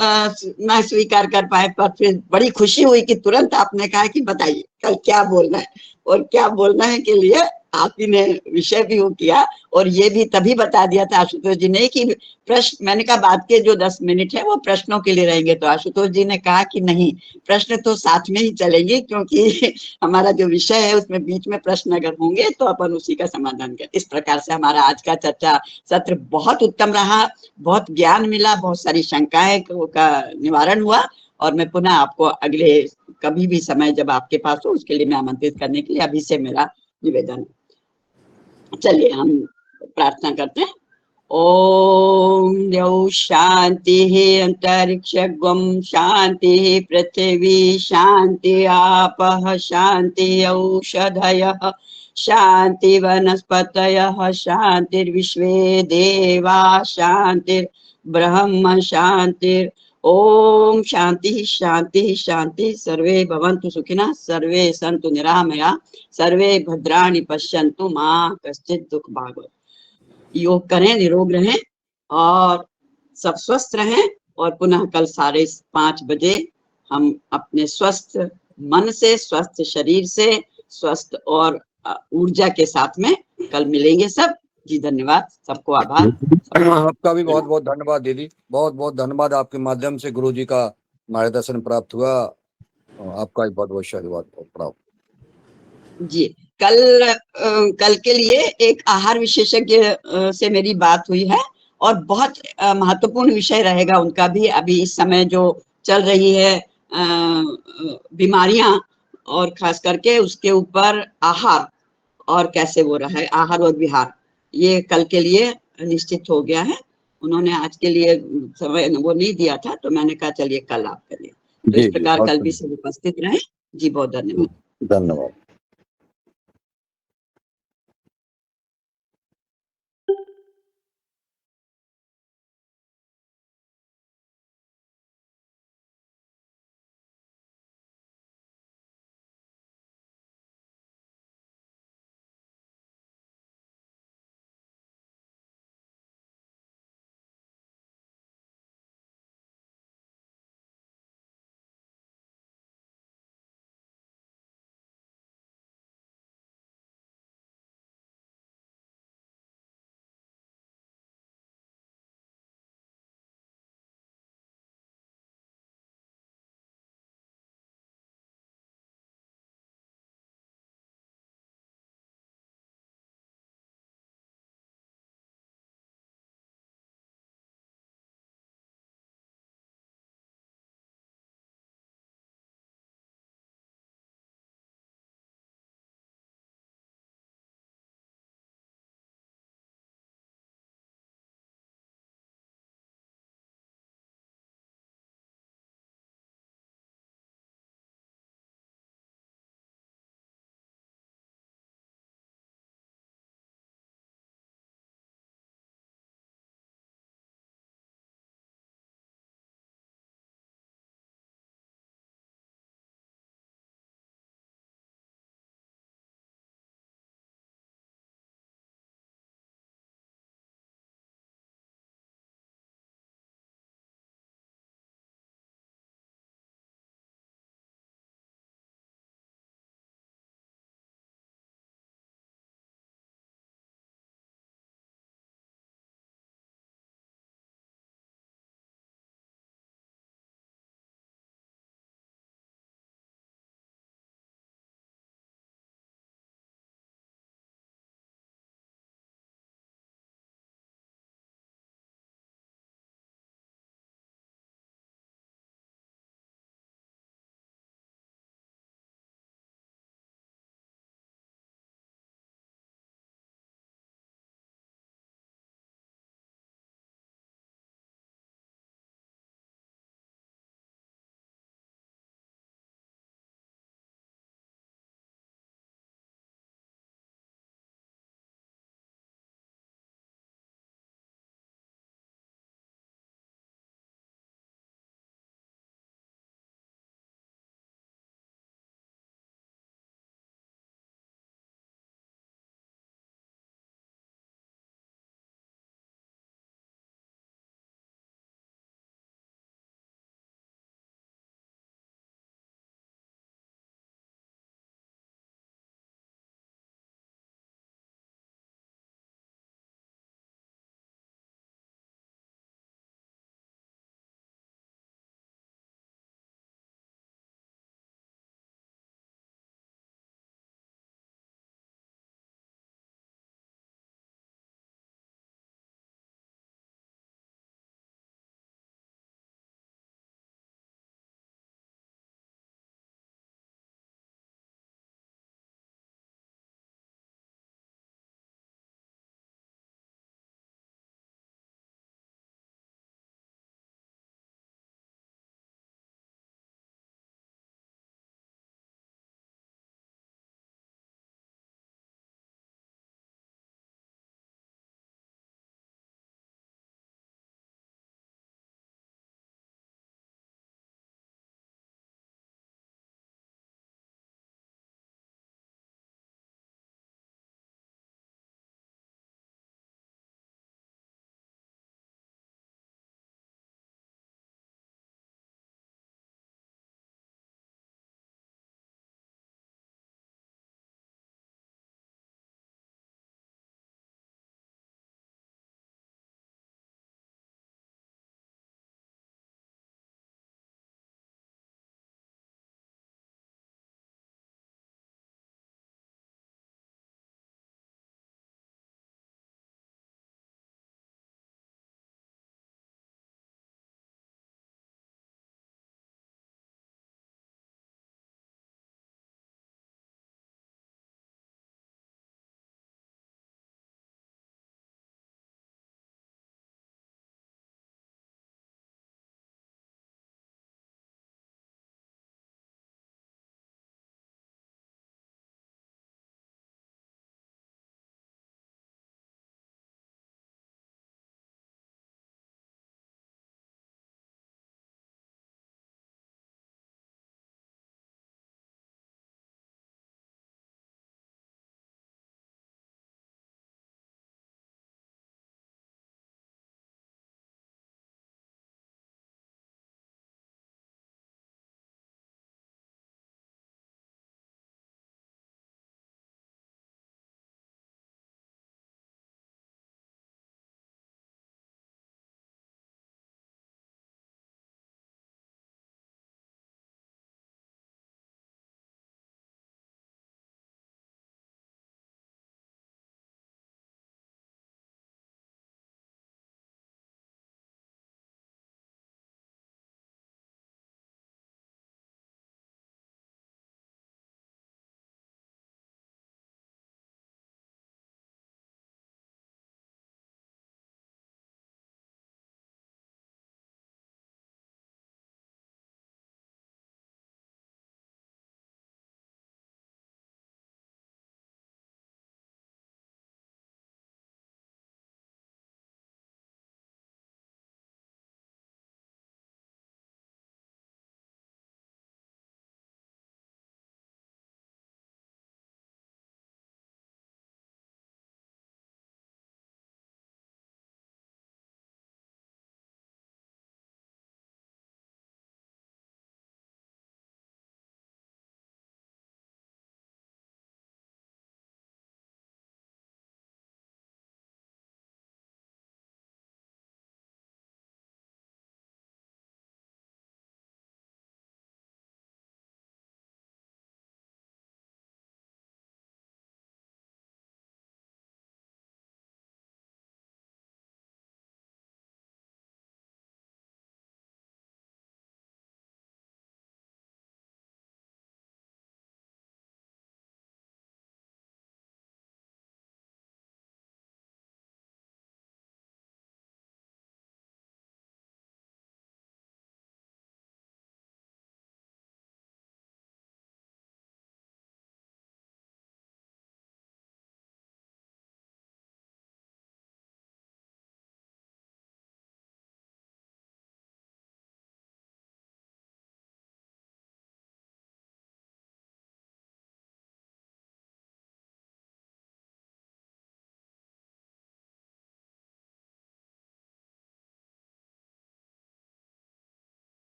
Speaker 1: ना स्वीकार कर पाए। पर फिर बड़ी खुशी हुई कि तुरंत आपने कहा कि बताइए कल क्या बोलना है, और क्या बोलना है के लिए आप ही ने विषय भी वो किया, और ये भी तभी बता दिया था आशुतोष जी ने कि प्रश्न, मैंने कहा बाद के जो 10 मिनट है वो प्रश्नों के लिए रहेंगे। तो आशुतोष जी ने कहा कि नहीं, प्रश्न तो साथ में ही चलेंगे, क्योंकि हमारा जो विषय है उसमें बीच में प्रश्न अगर होंगे तो अपन उसी का समाधान करें। इस प्रकार से हमारा आज का चर्चा सत्र बहुत उत्तम रहा, बहुत ज्ञान मिला, बहुत सारी शंकाएं का निवारण हुआ। और मैं पुनः आपको अगले कभी भी समय जब आपके पास हो, उसके लिए मैं आमंत्रित करने के लिए अभी से मेरा निवेदन। चलिए, हम प्रार्थना करते हैं। ओम द्यौ शांति अंतरिक्षगम शांति पृथ्वी शांति आपः शांति औषधयः शांति वनस्पतयः शांतिर्विश्वे देवा शांतिर्ब्रह्म शांतिर। ओम शांति शांति शांति। सर्वे भवन्तु सुखिनः, सर्वे सन्तु निरामया, सर्वे भद्राणि पश्यन्तु मा कश्चित् दुःख भाग्। योग करें, निरोग रहें और सब स्वस्थ रहें और पुनः कल 5:30 बजे हम अपने स्वस्थ मन से, स्वस्थ शरीर से, स्वस्थ और ऊर्जा के साथ में कल मिलेंगे सब। जी धन्यवाद, सबको आभार।
Speaker 5: आपका भी बहुत बहुत धन्यवाद दीदी, बहुत बहुत धन्यवाद। आपके माध्यम से गुरु जी का मार्गदर्शन प्राप्त हुआ, आपका भी बहुत बहुत धन्यवाद प्रणाम।
Speaker 1: जी कल के लिए एक आहार विशेषज्ञ से मेरी बात हुई है और बहुत महत्वपूर्ण विषय रहेगा उनका भी। अभी इस समय जो चल रही है बीमारियां, और खास करके उसके ऊपर आहार और कैसे वो रहा है, आहार और विहार, ये कल के लिए निश्चित हो गया है। उन्होंने आज के लिए समय वो नहीं दिया था, तो मैंने कहा चलिए कल आप करिए। तो इस प्रकार कल भी सब उपस्थित रहे। जी बहुत धन्यवाद।
Speaker 5: धन्यवाद।